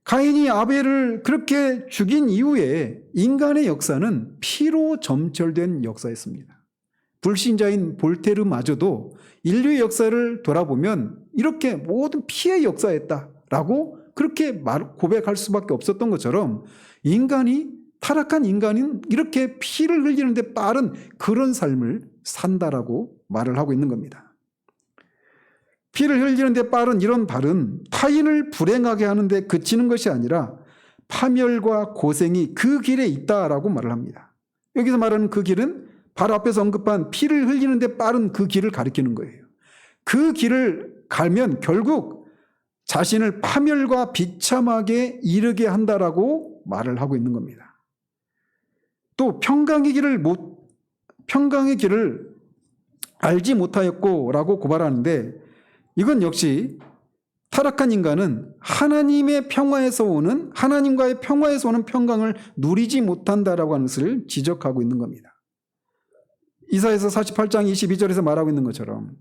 가인이 아벨을 그렇게 죽인 이후에 인간의 역사는 피로 점철된 역사였습니다. 불신자인 볼테르마저도 인류의 역사를 돌아보면 이렇게 모든 피의 역사였다라고 그렇게 고백할 수밖에 없었던 것처럼 타락한 인간은 이렇게 피를 흘리는데 빠른 그런 삶을 산다라고 말을 하고 있는 겁니다. 피를 흘리는데 빠른 이런 발은 타인을 불행하게 하는데 그치는 것이 아니라 파멸과 고생이 그 길에 있다라고 말을 합니다. 여기서 말하는 그 길은 바로 앞에서 언급한 피를 흘리는데 빠른 그 길을 가리키는 거예요. 그 길을 가면 결국 자신을 파멸과 비참하게 이르게 한다라고 말을 하고 있는 겁니다. 또 평강의 길을 알지 못하였고라고 고발하는데 이건 역시 타락한 인간은 하나님과의 평화에서 오는 평강을 누리지 못한다라고 하는 것을 지적하고 있는 겁니다. 이사야서 48장 22절에서 말하고 있는 것처럼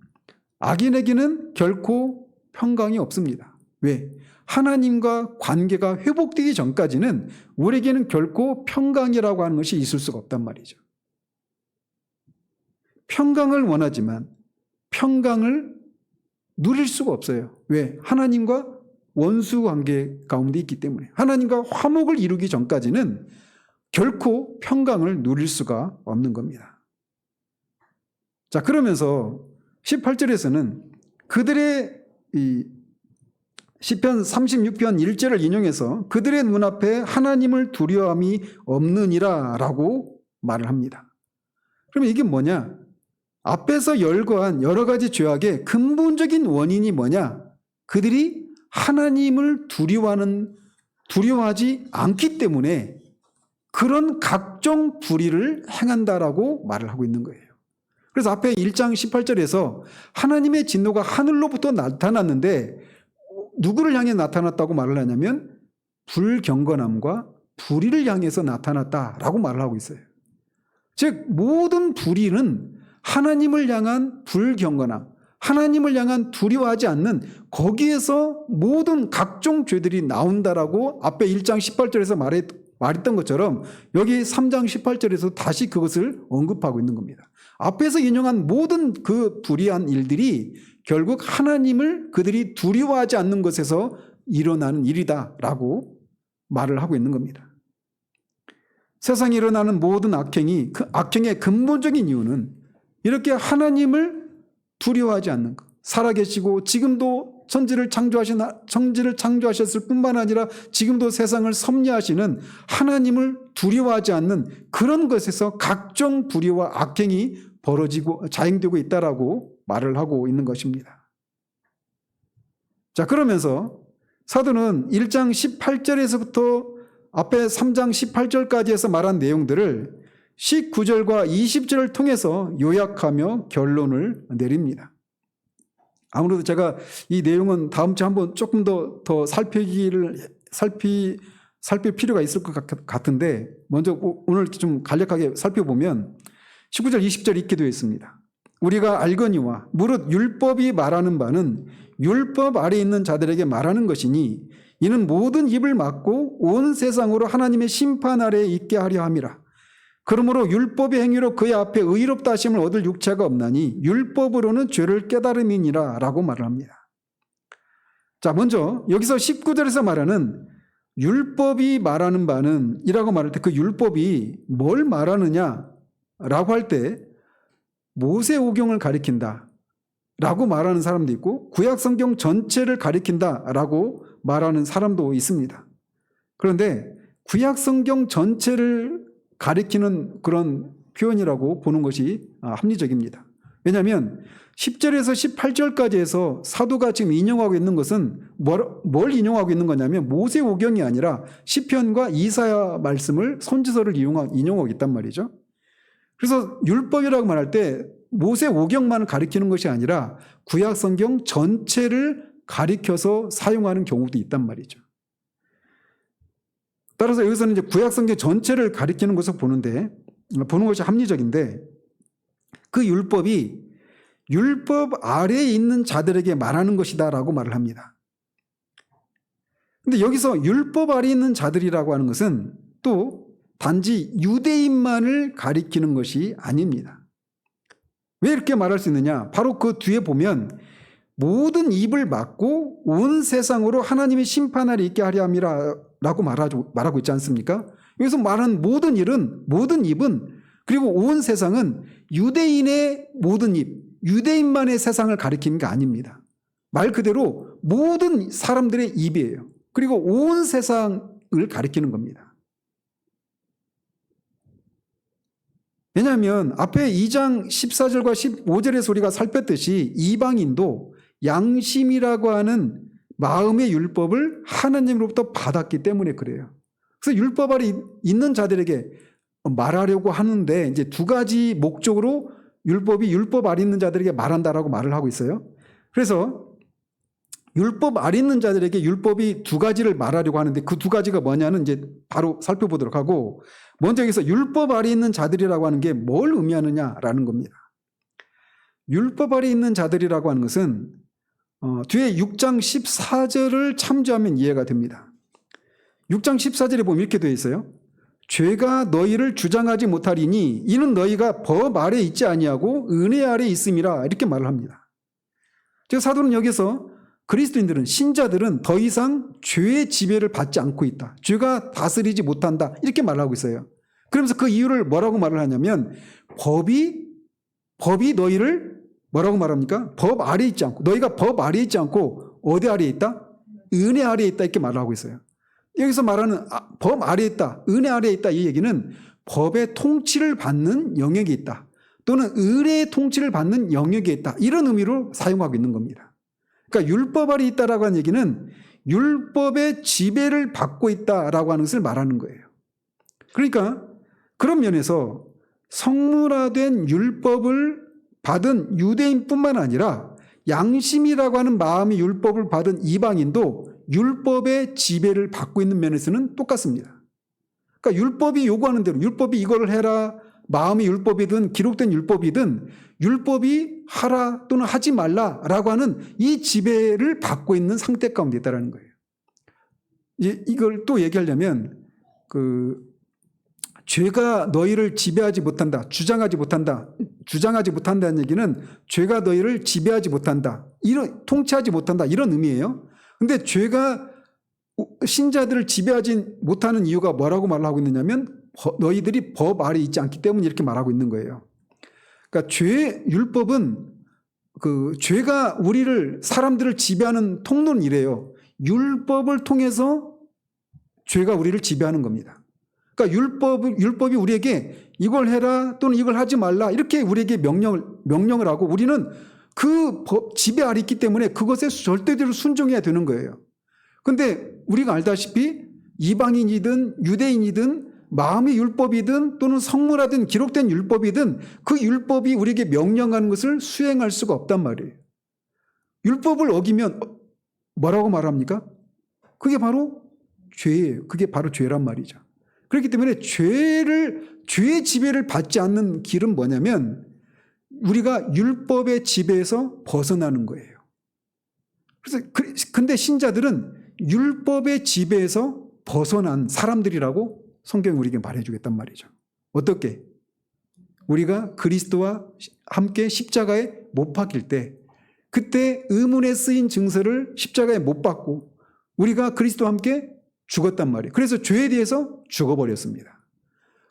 악인에게는 결코 평강이 없습니다. 왜? 하나님과 관계가 회복되기 전까지는 우리에게는 결코 평강이라고 하는 것이 있을 수가 없단 말이죠. 평강을 원하지만 평강을 누릴 수가 없어요. 왜? 하나님과 원수 관계 가운데 있기 때문에. 하나님과 화목을 이루기 전까지는 결코 평강을 누릴 수가 없는 겁니다. 자, 그러면서 18절에서는 그들의 시편 36편 1절을 인용해서 그들의 눈앞에 하나님을 두려움이 없느니라 라고 말을 합니다. 그러면 이게 뭐냐? 앞에서 열거한 여러 가지 죄악의 근본적인 원인이 뭐냐? 그들이 하나님을 두려워하지 않기 때문에 그런 각종 불의를 행한다라고 말을 하고 있는 거예요. 그래서 앞에 1장 18절에서 하나님의 진노가 하늘로부터 나타났는데 누구를 향해 나타났다고 말을 하냐면 불경건함과 불의를 향해서 나타났다라고 말을 하고 있어요. 즉 모든 불의는 하나님을 향한 불경건함, 하나님을 향한 두려워하지 않는 거기에서 모든 각종 죄들이 나온다라고 앞에 1장 18절에서 말했던 것처럼 여기 3장 18절에서 다시 그것을 언급하고 있는 겁니다. 앞에서 인용한 모든 그 불의한 일들이 결국 하나님을 그들이 두려워하지 않는 것에서 일어나는 일이다라고 말을 하고 있는 겁니다. 세상에 일어나는 모든 악행이 그 악행의 근본적인 이유는 이렇게 하나님을 두려워하지 않는 것. 살아계시고 지금도 천지를 창조하셨을 뿐만 아니라 지금도 세상을 섭리하시는 하나님을 두려워하지 않는 그런 것에서 각종 불의와 악행이 벌어지고 자행되고 있다라고 말을 하고 있는 것입니다. 자, 그러면서 사도는 1장 18절에서부터 앞에 3장 18절까지 해서 말한 내용들을 19절과 20절을 통해서 요약하며 결론을 내립니다. 아무래도 제가 이 내용은 다음 주에 한번 조금 더 살필 필요가 있을 것 같은데 먼저 오늘 좀 간략하게 살펴보면 19절 20절 이렇게 되어 있습니다. 우리가 알거니와 무릇 율법이 말하는 바는 율법 아래 있는 자들에게 말하는 것이니 이는 모든 입을 막고 온 세상으로 하나님의 심판 아래에 있게 하려 함이라. 그러므로 율법의 행위로 그의 앞에 의롭다 하심을 얻을 육체가 없나니 율법으로는 죄를 깨달음이니라 라고 말을 합니다. 자, 먼저 여기서 19절에서 말하는 율법이 말하는 바는 이라고 말할 때 그 율법이 뭘 말하느냐 라고 할 때 모세오경을 가리킨다 라고 말하는 사람도 있고 구약성경 전체를 가리킨다 라고 말하는 사람도 있습니다. 그런데 구약성경 전체를 가리키는 그런 표현이라고 보는 것이 합리적입니다. 왜냐하면 10절에서 18절까지 해서 사도가 지금 인용하고 있는 것은 뭘 인용하고 있는 거냐면 모세오경이 아니라 시편과 이사야 말씀을 선지서를 인용하고 있단 말이죠. 그래서 율법이라고 말할 때 모세오경만 가리키는 것이 아니라 구약성경 전체를 가리켜서 사용하는 경우도 있단 말이죠. 따라서 여기서는 이제 구약성경 전체를 가리키는 것을 보는 것이 합리적인데 그 율법이 율법 아래에 있는 자들에게 말하는 것이다라고 말을 합니다. 그런데 여기서 율법 아래에 있는 자들이라고 하는 것은 또 단지 유대인만을 가리키는 것이 아닙니다. 왜 이렇게 말할 수 있느냐? 바로 그 뒤에 보면 모든 입을 막고 온 세상으로 하나님의 심판을 있게 하려 함이라고 말하고 있지 않습니까? 여기서 말하는 모든 입은 그리고 온 세상은 유대인의 모든 입, 유대인만의 세상을 가리키는 게 아닙니다. 말 그대로 모든 사람들의 입이에요. 그리고 온 세상을 가리키는 겁니다. 왜냐하면 앞에 2장 14절과 15절에서 우리가 살폈듯이 이방인도 양심이라고 하는 마음의 율법을 하나님으로부터 받았기 때문에 그래요. 그래서 율법 아래 있는 자들에게 말하려고 하는데 이제 두 가지 목적으로 율법 아래 있는 자들에게 말한다라고 말을 하고 있어요. 그래서 율법 아래 있는 자들에게 율법이 두 가지를 말하려고 하는데 그 두 가지가 뭐냐는 이제 바로 살펴보도록 하고, 먼저 여기서 율법 아래 있는 자들이라고 하는 게 뭘 의미하느냐라는 겁니다. 율법 아래 있는 자들이라고 하는 것은 뒤에 6장 14절을 참조하면 이해가 됩니다. 6장 14절에 보면 이렇게 되어 있어요. 죄가 너희를 주장하지 못하리니 이는 너희가 법 아래 있지 아니하고 은혜 아래 있음이라, 이렇게 말을 합니다. 즉 사도는 여기서 그리스도인들은, 신자들은 더 이상 죄의 지배를 받지 않고 있다, 죄가 다스리지 못한다, 이렇게 말하고 있어요. 그러면서 그 이유를 뭐라고 말을 하냐면 법이 너희를 뭐라고 말합니까? 법 아래에 있지 않고, 너희가 법 아래에 있지 않고 어디 아래에 있다? 은혜 아래에 있다, 이렇게 말을 하고 있어요. 여기서 말하는 법 아래에 있다, 은혜 아래에 있다, 이 얘기는 법의 통치를 받는 영역이 있다, 또는 은혜의 통치를 받는 영역이 있다, 이런 의미로 사용하고 있는 겁니다. 그러니까 율법 아래에 있다라고 하는 얘기는 율법의 지배를 받고 있다라고 하는 것을 말하는 거예요. 그러니까 그런 면에서 성물화된 율법을 받은 유대인뿐만 아니라 양심이라고 하는 마음의 율법을 받은 이방인도 율법의 지배를 받고 있는 면에서는 똑같습니다. 그러니까 율법이 요구하는 대로, 율법이 이걸 해라, 마음의 율법이든 기록된 율법이든 율법이 하라 또는 하지 말라라고 하는 이 지배를 받고 있는 상태 가운데 있다는 거예요. 이걸 또 얘기하려면 죄가 너희를 지배하지 못한다, 주장하지 못한다는 얘기는 죄가 너희를 지배하지 못한다, 통치하지 못한다, 이런 의미예요. 근데 죄가 신자들을 지배하지 못하는 이유가 뭐라고 말을 하고 있느냐면 너희들이 법 아래 있지 않기 때문에 이렇게 말하고 있는 거예요. 그러니까 율법은 죄가 사람들을 지배하는 통로는 이래요. 율법을 통해서 죄가 우리를 지배하는 겁니다. 그러니까 율법이 우리에게 이걸 해라 또는 이걸 하지 말라, 이렇게 우리에게 명령을 하고 우리는 그 법 지배 아래 있기 때문에 그것에 절대적으로 순종해야 되는 거예요. 그런데 우리가 알다시피 이방인이든 유대인이든 마음의 율법이든 또는 성물화된 기록된 율법이든 그 율법이 우리에게 명령하는 것을 수행할 수가 없단 말이에요. 율법을 어기면 뭐라고 말합니까? 그게 바로 죄예요. 그게 바로 죄란 말이죠. 그렇기 때문에 죄의 지배를 받지 않는 길은 뭐냐면 우리가 율법의 지배에서 벗어나는 거예요. 그래서 근데 신자들은 율법의 지배에서 벗어난 사람들이라고 성경이 우리에게 말해주겠단 말이죠. 어떻게? 우리가 그리스도와 함께 십자가에 못 박힐 때, 그때 의문에 쓰인 증서를 십자가에 못 박고 우리가 그리스도와 함께 죽었단 말이에요. 그래서 죄에 대해서 죽어버렸습니다.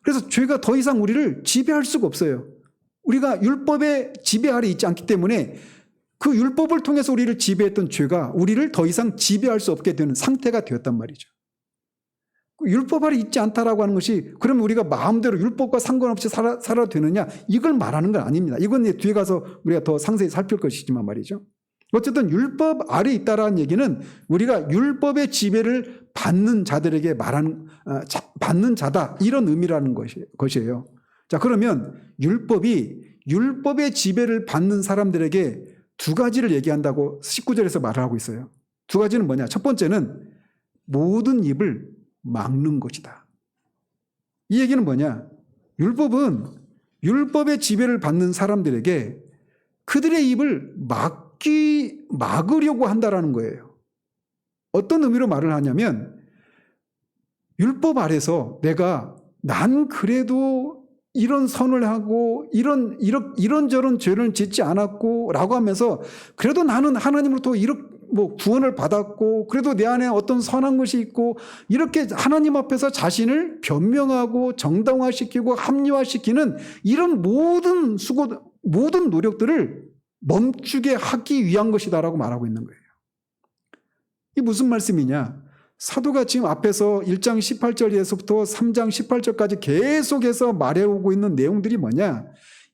그래서 죄가 더 이상 우리를 지배할 수가 없어요. 우리가 율법의 지배 아래 있지 않기 때문에 그 율법을 통해서 우리를 지배했던 죄가 우리를 더 이상 지배할 수 없게 되는 상태가 되었단 말이죠. 율법 아래 있지 않다라고 하는 것이 그러면 우리가 마음대로 율법과 상관없이 살아도 되느냐, 이걸 말하는 건 아닙니다. 이건 뒤에 가서 우리가 더 상세히 살필 것이지만 말이죠. 어쨌든 율법 아래 있다라는 얘기는 우리가 율법의 지배를 받는 자들에게 받는 자다, 이런 의미라는 것이에요. 자, 그러면 율법의 지배를 받는 사람들에게 두 가지를 얘기한다고 19절에서 말을 하고 있어요. 두 가지는 뭐냐? 첫 번째는 모든 입을 막는 것이다. 이 얘기는 뭐냐? 율법은 율법의 지배를 받는 사람들에게 그들의 입을 막으려고 한다라는 거예요. 어떤 의미로 말을 하냐면 율법 아래서 난 그래도 이런 선을 하고 이런저런 죄를 짓지 않았고 라고 하면서 그래도 나는 하나님으로부터 구원을 받았고 그래도 내 안에 어떤 선한 것이 있고 이렇게 하나님 앞에서 자신을 변명하고 정당화시키고 합리화시키는 이런 모든 모든 노력들을 멈추게 하기 위한 것이다라고 말하고 있는 거예요. 이게 무슨 말씀이냐? 사도가 지금 앞에서 1장 18절에서부터 3장 18절까지 계속해서 말해오고 있는 내용들이 뭐냐?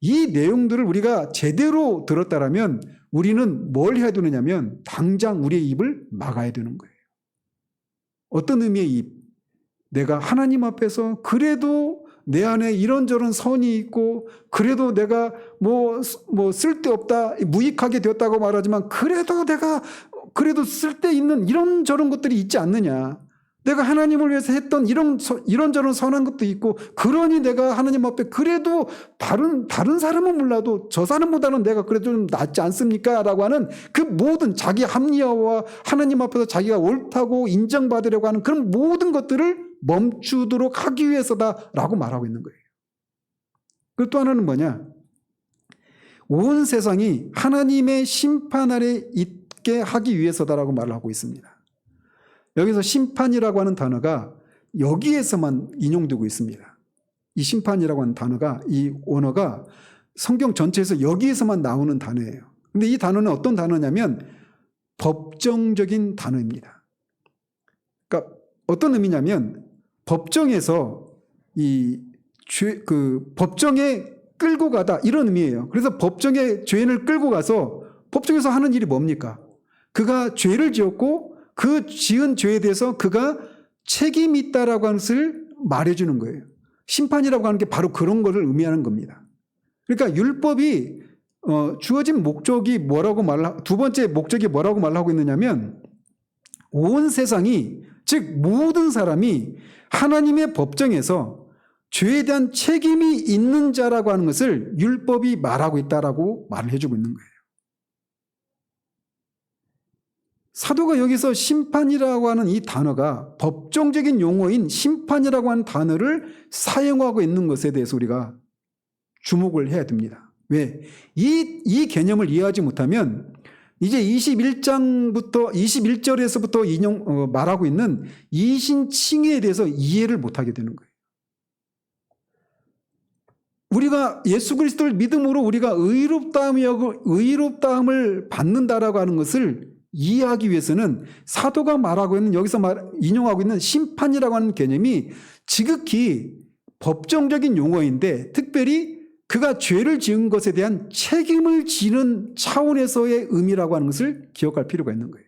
이 내용들을 우리가 제대로 들었다라면 우리는 뭘 해야 되느냐면 당장 우리의 입을 막아야 되는 거예요. 어떤 의미의 입? 내가 하나님 앞에서 그래도 내 안에 이런저런 선이 있고 그래도 내가 뭐 쓸데없다 무익하게 되었다고 말하지만 그래도 쓸데있는 이런저런 것들이 있지 않느냐. 내가 하나님을 위해서 했던 이런저런 선한 것도 있고 그러니 내가 하나님 앞에 그래도 다른 사람은 몰라도 저 사람보다는 내가 그래도 좀 낫지 않습니까? 라고 하는 그 모든 자기 합리화와 하나님 앞에서 자기가 옳다고 인정받으려고 하는 그런 모든 것들을 멈추도록 하기 위해서다라고 말하고 있는 거예요. 그리고 또 하나는 뭐냐? 온 세상이 하나님의 심판 아래 있게 하기 위해서다라고 말을 하고 있습니다. 여기서 심판이라고 하는 단어가 여기에서만 인용되고 있습니다. 이 심판이라고 하는 단어가 이 언어가 성경 전체에서 여기에서만 나오는 단어예요. 근데 이 단어는 어떤 단어냐면 법정적인 단어입니다. 그러니까 어떤 의미냐면 법정에서 법정에 끌고 가다 이런 의미예요. 그래서 법정에 죄인을 끌고 가서 법정에서 하는 일이 뭡니까? 그가 죄를 지었고 그 지은 죄에 대해서 그가 책임이 있다라고 하는 것을 말해주는 거예요. 심판이라고 하는 게 바로 그런 것을 의미하는 겁니다. 그러니까 율법이 주어진 목적이 두 번째 목적이 뭐라고 말하고 있느냐면 온 세상이 즉 모든 사람이 하나님의 법정에서 죄에 대한 책임이 있는 자라고 하는 것을 율법이 말하고 있다라고 말을 해주고 있는 거예요. 사도가 여기서 심판이라고 하는 이 단어가 법정적인 용어인 심판이라고 하는 단어를 사용하고 있는 것에 대해서 우리가 주목을 해야 됩니다. 왜? 이 개념을 이해하지 못하면 이제 21절에서부터 말하고 있는 이신칭의에 대해서 이해를 못하게 되는 거예요. 우리가 예수 그리스도를 믿음으로 우리가 의롭다함을 받는다라고 하는 것을 이해하기 위해서는 사도가 말하고 있는 여기서 인용하고 있는 심판이라고 하는 개념이 지극히 법정적인 용어인데 특별히 그가 죄를 지은 것에 대한 책임을 지는 차원에서의 의미라고 하는 것을 기억할 필요가 있는 거예요.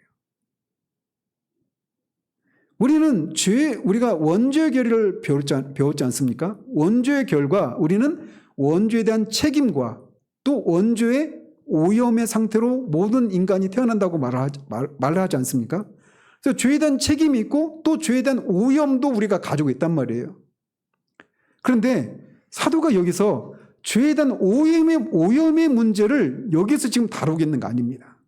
우리가 원죄의 결의를 배웠지 않습니까? 원죄의 결과 우리는 원죄에 대한 책임과 또 원죄의 오염의 상태로 모든 인간이 태어난다고 말을 하지 않습니까? 그래서 죄에 대한 책임이 있고 또 죄에 대한 오염도 우리가 가지고 있단 말이에요. 그런데 사도가 여기서 죄에 대한 오염의 문제를 여기서 지금 다루고 있는 거 아닙니다.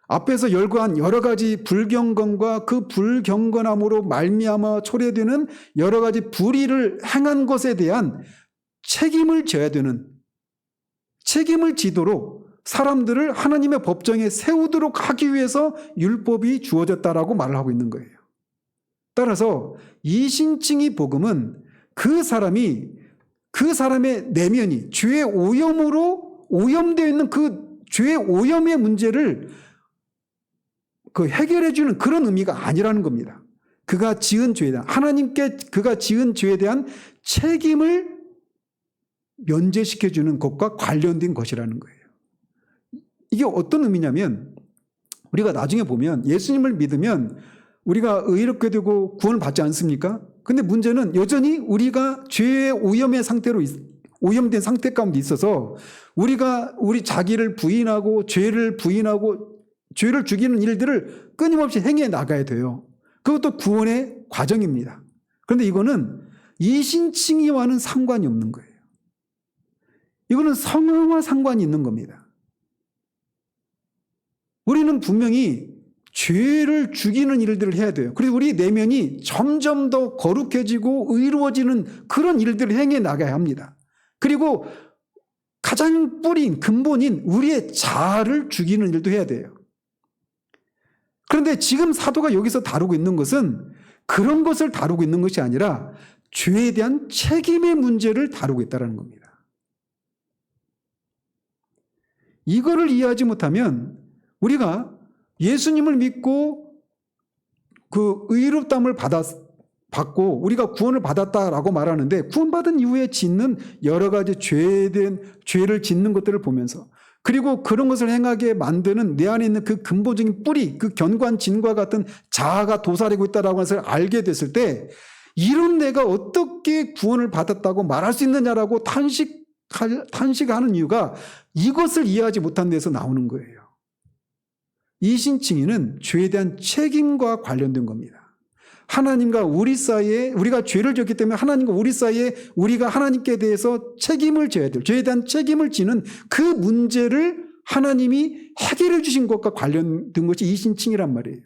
앞에서 열거한 여러 가지 불경건과 그 불경건함으로 말미암아 초래되는 여러 가지 불의를 행한 것에 대한 책임을 져야 되는 책임을 지도록 사람들을 하나님의 법정에 세우도록 하기 위해서 율법이 주어졌다라고 말을 하고 있는 거예요. 따라서 이신칭의 복음은 그 사람의 내면이 죄의 오염으로 오염되어 있는 그 죄의 오염의 문제를 해결해 주는 그런 의미가 아니라는 겁니다. 그가 지은 죄에 대한 하나님께 그가 지은 죄에 대한 책임을 면제시켜 주는 것과 관련된 것이라는 거예요. 이게 어떤 의미냐면 우리가 나중에 보면 예수님을 믿으면 우리가 의롭게 되고 구원을 받지 않습니까? 근데 문제는 여전히 우리가 죄의 오염된 상태 가운데 있어서 우리 자기를 부인하고 죄를 죽이는 일들을 끊임없이 행해 나가야 돼요. 그것도 구원의 과정입니다. 그런데 이거는 이신칭의와는 상관이 없는 거예요. 이거는 성령과 상관이 있는 겁니다. 우리는 분명히 죄를 죽이는 일들을 해야 돼요. 그리고 우리 내면이 점점 더 거룩해지고 의로워지는 그런 일들을 행해 나가야 합니다. 그리고 가장 뿌리인 근본인 우리의 자아를 죽이는 일도 해야 돼요. 그런데 지금 사도가 여기서 다루고 있는 것은 그런 것을 다루고 있는 것이 아니라 죄에 대한 책임의 문제를 다루고 있다는 겁니다. 이거를 이해하지 못하면 우리가 예수님을 믿고 그 의롭다함을 받고 우리가 구원을 받았다라고 말하는데 구원받은 이후에 짓는 여러 가지 죄를 짓는 것들을 보면서 그리고 그런 것을 행하게 만드는 내 안에 있는 그 근본적인 뿌리, 그 견고한 진과 같은 자아가 도사리고 있다라고 하는 것을 알게 됐을 때 이런 내가 어떻게 구원을 받았다고 말할 수 있느냐라고 탄식하는 이유가 이것을 이해하지 못한 데서 나오는 거예요. 이신칭의는 죄에 대한 책임과 관련된 겁니다. 하나님과 우리 사이에 우리가 죄를 지었기 때문에 하나님과 우리 사이에 우리가 하나님께 대해서 책임을 져야 돼요. 죄에 대한 책임을 지는 그 문제를 하나님이 해결해 주신 것과 관련된 것이 이신칭이란 말이에요.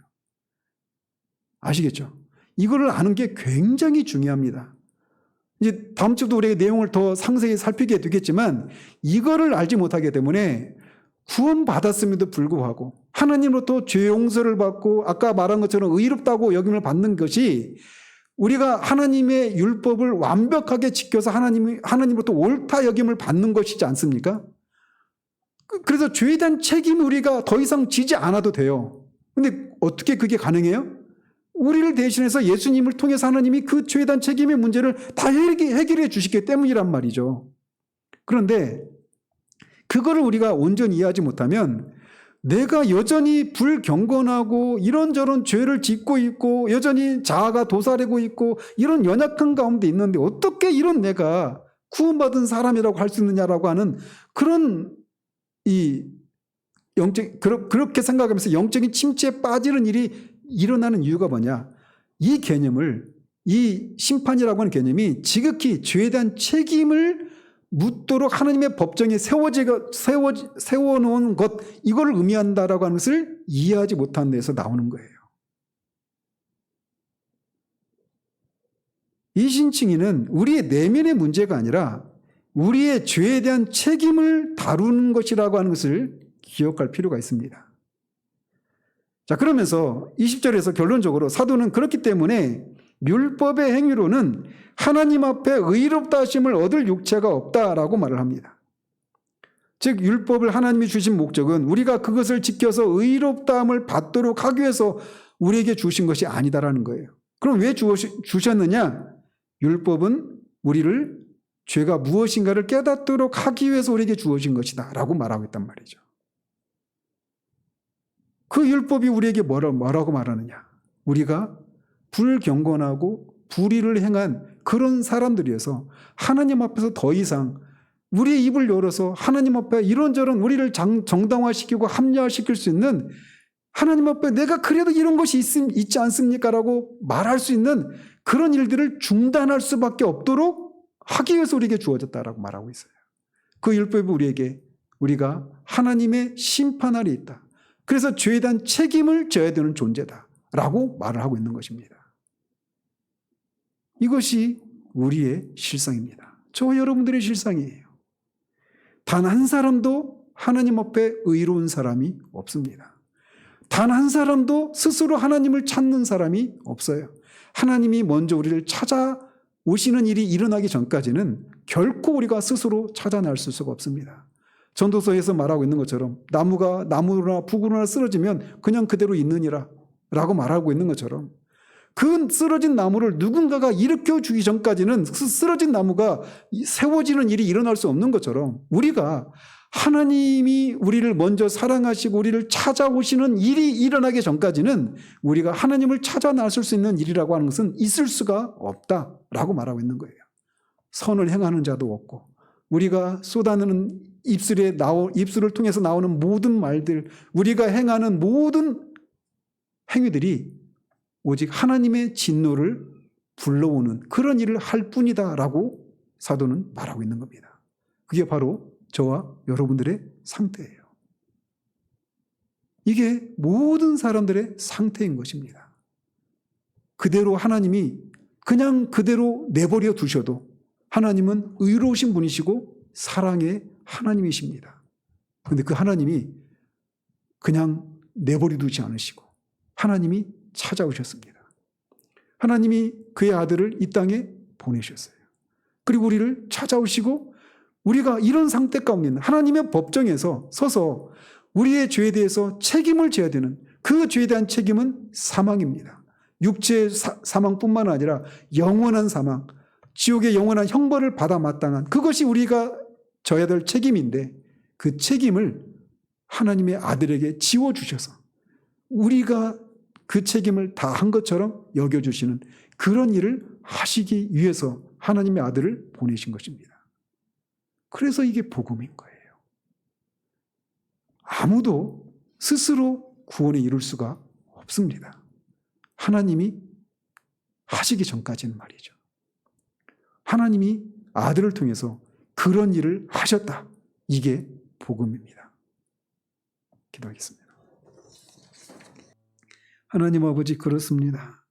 아시겠죠? 이거를 아는 게 굉장히 중요합니다. 이제 다음 주도 우리가 내용을 더 상세히 살피게 되겠지만 이거를 알지 못하기 때문에 구원받았음에도 불구하고 하나님으로부터 죄 용서를 받고 아까 말한 것처럼 의롭다고 여김을 받는 것이 우리가 하나님의 율법을 완벽하게 지켜서 하나님으로부터 옳다 여김을 받는 것이지 않습니까? 그래서 죄에 대한 책임을 우리가 더 이상 지지 않아도 돼요. 근데 어떻게 그게 가능해요? 우리를 대신해서 예수님을 통해서 하나님이 그 죄에 대한 책임의 문제를 다 해결해 주시기 때문이란 말이죠. 그런데 그거를 우리가 온전히 이해하지 못하면 내가 여전히 불경건하고 이런저런 죄를 짓고 있고 여전히 자아가 도사리고 있고 이런 연약한 가운데 있는데 어떻게 이런 내가 구원받은 사람이라고 할 수 있느냐라고 하는 그런 그렇게 생각하면서 영적인 침체에 빠지는 일이 일어나는 이유가 뭐냐? 이 개념을 이 심판이라고 하는 개념이 지극히 죄에 대한 책임을 묻도록 하나님의 법정에 세워놓은 것 이걸 의미한다라고 하는 것을 이해하지 못한 데서 나오는 거예요. 이신칭의는 우리의 내면의 문제가 아니라 우리의 죄에 대한 책임을 다루는 것이라고 하는 것을 기억할 필요가 있습니다. 자, 그러면서 20절에서 결론적으로 사도는 그렇기 때문에 율법의 행위로는 하나님 앞에 의롭다 하심을 얻을 육체가 없다라고 말을 합니다. 즉 율법을 하나님이 주신 목적은 우리가 그것을 지켜서 의롭다함을 받도록 하기 위해서 우리에게 주신 것이 아니다라는 거예요. 그럼 왜 주셨느냐? 율법은 우리를 죄가 무엇인가를 깨닫도록 하기 위해서 우리에게 주어진 것이다 라고 말하고 있단 말이죠. 그 율법이 우리에게 뭐라고 말하느냐? 우리가 불경건하고 불의를 행한 그런 사람들이어서 하나님 앞에서 더 이상 우리의 입을 열어서 하나님 앞에 이런저런 우리를 정당화시키고 합리화시킬 수 있는 하나님 앞에 내가 그래도 이런 것이 있지 않습니까? 라고 말할 수 있는 그런 일들을 중단할 수밖에 없도록 하기 위해서 우리에게 주어졌다라고 말하고 있어요. 그 율법이 우리가 하나님의 심판 아래 있다. 그래서 죄에 대한 책임을 져야 되는 존재다라고 말을 하고 있는 것입니다. 이것이 우리의 실상입니다. 저와 여러분들의 실상이에요. 단 한 사람도 하나님 앞에 의로운 사람이 없습니다. 단 한 사람도 스스로 하나님을 찾는 사람이 없어요. 하나님이 먼저 우리를 찾아오시는 일이 일어나기 전까지는 결코 우리가 스스로 찾아낼 수가 없습니다. 전도서에서 말하고 있는 것처럼 나무나 부구나 쓰러지면 그냥 그대로 있느니라 라고 말하고 있는 것처럼 그 쓰러진 나무를 누군가가 일으켜 주기 전까지는 쓰러진 나무가 세워지는 일이 일어날 수 없는 것처럼 우리가 하나님이 우리를 먼저 사랑하시고 우리를 찾아오시는 일이 일어나기 전까지는 우리가 하나님을 찾아 나설 수 있는 일이라고 하는 것은 있을 수가 없다라고 말하고 있는 거예요. 선을 행하는 자도 없고 우리가 쏟아내는 입술을 통해서 나오는 모든 말들, 우리가 행하는 모든 행위들이 오직 하나님의 진노를 불러오는 그런 일을 할 뿐이다라고 사도는 말하고 있는 겁니다. 그게 바로 저와 여러분들의 상태예요. 이게 모든 사람들의 상태인 것입니다. 그대로 하나님이 그냥 그대로 내버려 두셔도 하나님은 의로우신 분이시고 사랑의 하나님이십니다. 그런데 그 하나님이 그냥 내버려 두지 않으시고 하나님이 찾아오셨습니다. 하나님이 그의 아들을 이 땅에 보내셨어요. 그리고 우리를 찾아오시고 우리가 이런 상태 가운데 있는 하나님의 법정에서 서서 우리의 죄에 대해서 책임을 져야 되는 그 죄에 대한 책임은 사망입니다. 육체의 사망뿐만 아니라 영원한 사망, 지옥의 영원한 형벌을 받아 마땅한 그것이 우리가 져야 될 책임인데 그 책임을 하나님의 아들에게 지워주셔서 우리가 그 책임을 다 한 것처럼 여겨주시는 그런 일을 하시기 위해서 하나님의 아들을 보내신 것입니다. 그래서 이게 복음인 거예요. 아무도 스스로 구원에 이룰 수가 없습니다. 하나님이 하시기 전까지는 말이죠. 하나님이 아들을 통해서 그런 일을 하셨다. 이게 복음입니다. 기도하겠습니다. 하나님 아버지, 그렇습니다.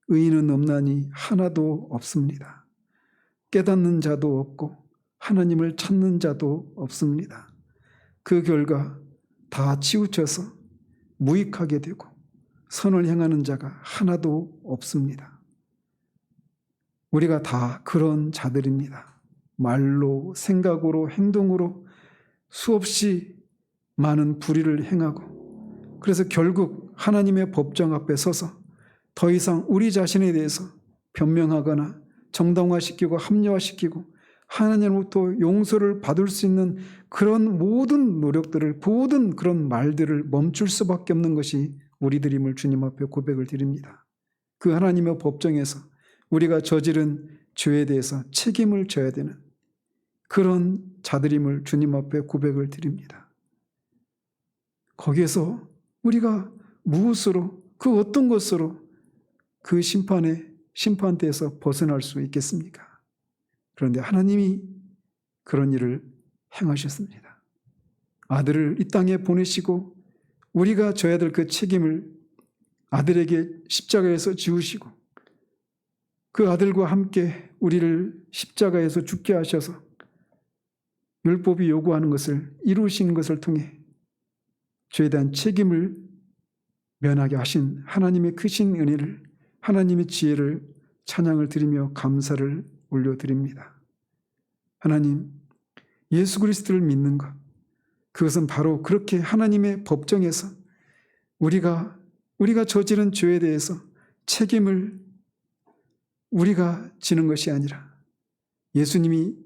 의인은 없나니 하나도 없습니다. 깨닫는 자도 없고 하나님을 찾는 자도 없습니다. 그 결과 다 치우쳐서 무익하게 되고 선을 행하는 자가 하나도 없습니다. 우리가 다 그런 자들입니다. 말로, 생각으로, 행동으로 수없이 많은 불의를 행하고 그래서 결국 하나님의 법정 앞에 서서 더 이상 우리 자신에 대해서 변명하거나 정당화시키고 합리화시키고 하나님으로부터 용서를 받을 수 있는 그런 모든 노력들을, 모든 그런 말들을 멈출 수밖에 없는 것이 우리들임을 주님 앞에 고백을 드립니다. 그 하나님의 법정에서 우리가 저지른 죄에 대해서 책임을 져야 되는 그런 자들임을 주님 앞에 고백을 드립니다. 거기에서 우리가 무엇으로, 그 어떤 것으로 그 심판대에서 벗어날 수 있겠습니까? 그런데 하나님이 그런 일을 행하셨습니다. 아들을 이 땅에 보내시고 우리가 져야 될 그 책임을 아들에게 십자가에서 지우시고 그 아들과 함께 우리를 십자가에서 죽게 하셔서 율법이 요구하는 것을 이루신 것을 통해 죄에 대한 책임을 면하게 하신 하나님의 크신 은혜를, 하나님의 지혜를 찬양을 드리며 감사를 올려드립니다. 하나님, 예수 그리스도를 믿는 것, 그것은 바로 그렇게 하나님의 법정에서 우리가 저지른 죄에 대해서 책임을 우리가 지는 것이 아니라 예수님이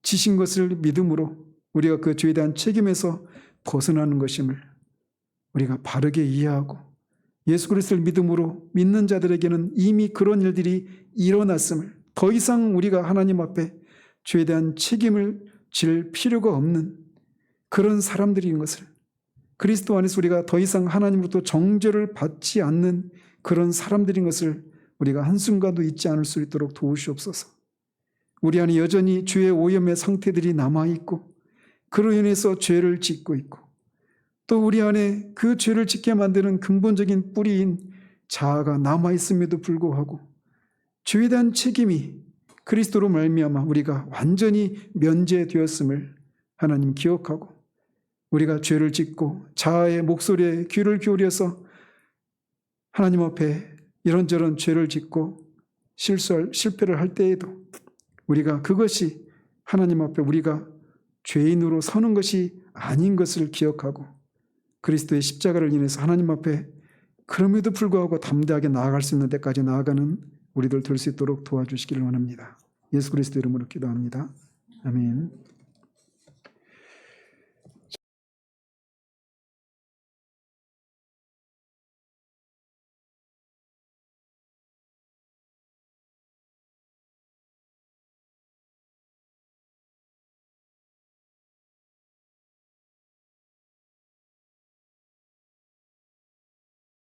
지신 것을 믿음으로 우리가 그 죄에 대한 책임에서 벗어나는 것임을 우리가 바르게 이해하고 예수 그리스도를 믿음으로 믿는 자들에게는 이미 그런 일들이 일어났음을, 더 이상 우리가 하나님 앞에 죄에 대한 책임을 질 필요가 없는 그런 사람들인 것을, 그리스도 안에서 우리가 더 이상 하나님으로부터 정죄를 받지 않는 그런 사람들인 것을 우리가 한순간도 잊지 않을 수 있도록 도우시옵소서. 우리 안에 여전히 죄의 오염의 상태들이 남아있고 그로 인해서 죄를 짓고 있고 또 우리 안에 그 죄를 짓게 만드는 근본적인 뿌리인 자아가 남아있음에도 불구하고 죄에 대한 책임이 그리스도로 말미암아 우리가 완전히 면제되었음을 하나님 기억하고 우리가 죄를 짓고 자아의 목소리에 귀를 기울여서 하나님 앞에 이런저런 죄를 짓고 실패를 할 때에도 우리가 그것이 하나님 앞에 우리가 죄인으로 서는 것이 아닌 것을 기억하고 그리스도의 십자가를 인해서 하나님 앞에 그럼에도 불구하고 담대하게 나아갈 수 있는 데까지 나아가는 우리들 될 수 있도록 도와주시기를 원합니다. 예수 그리스도 이름으로 기도합니다. 아멘.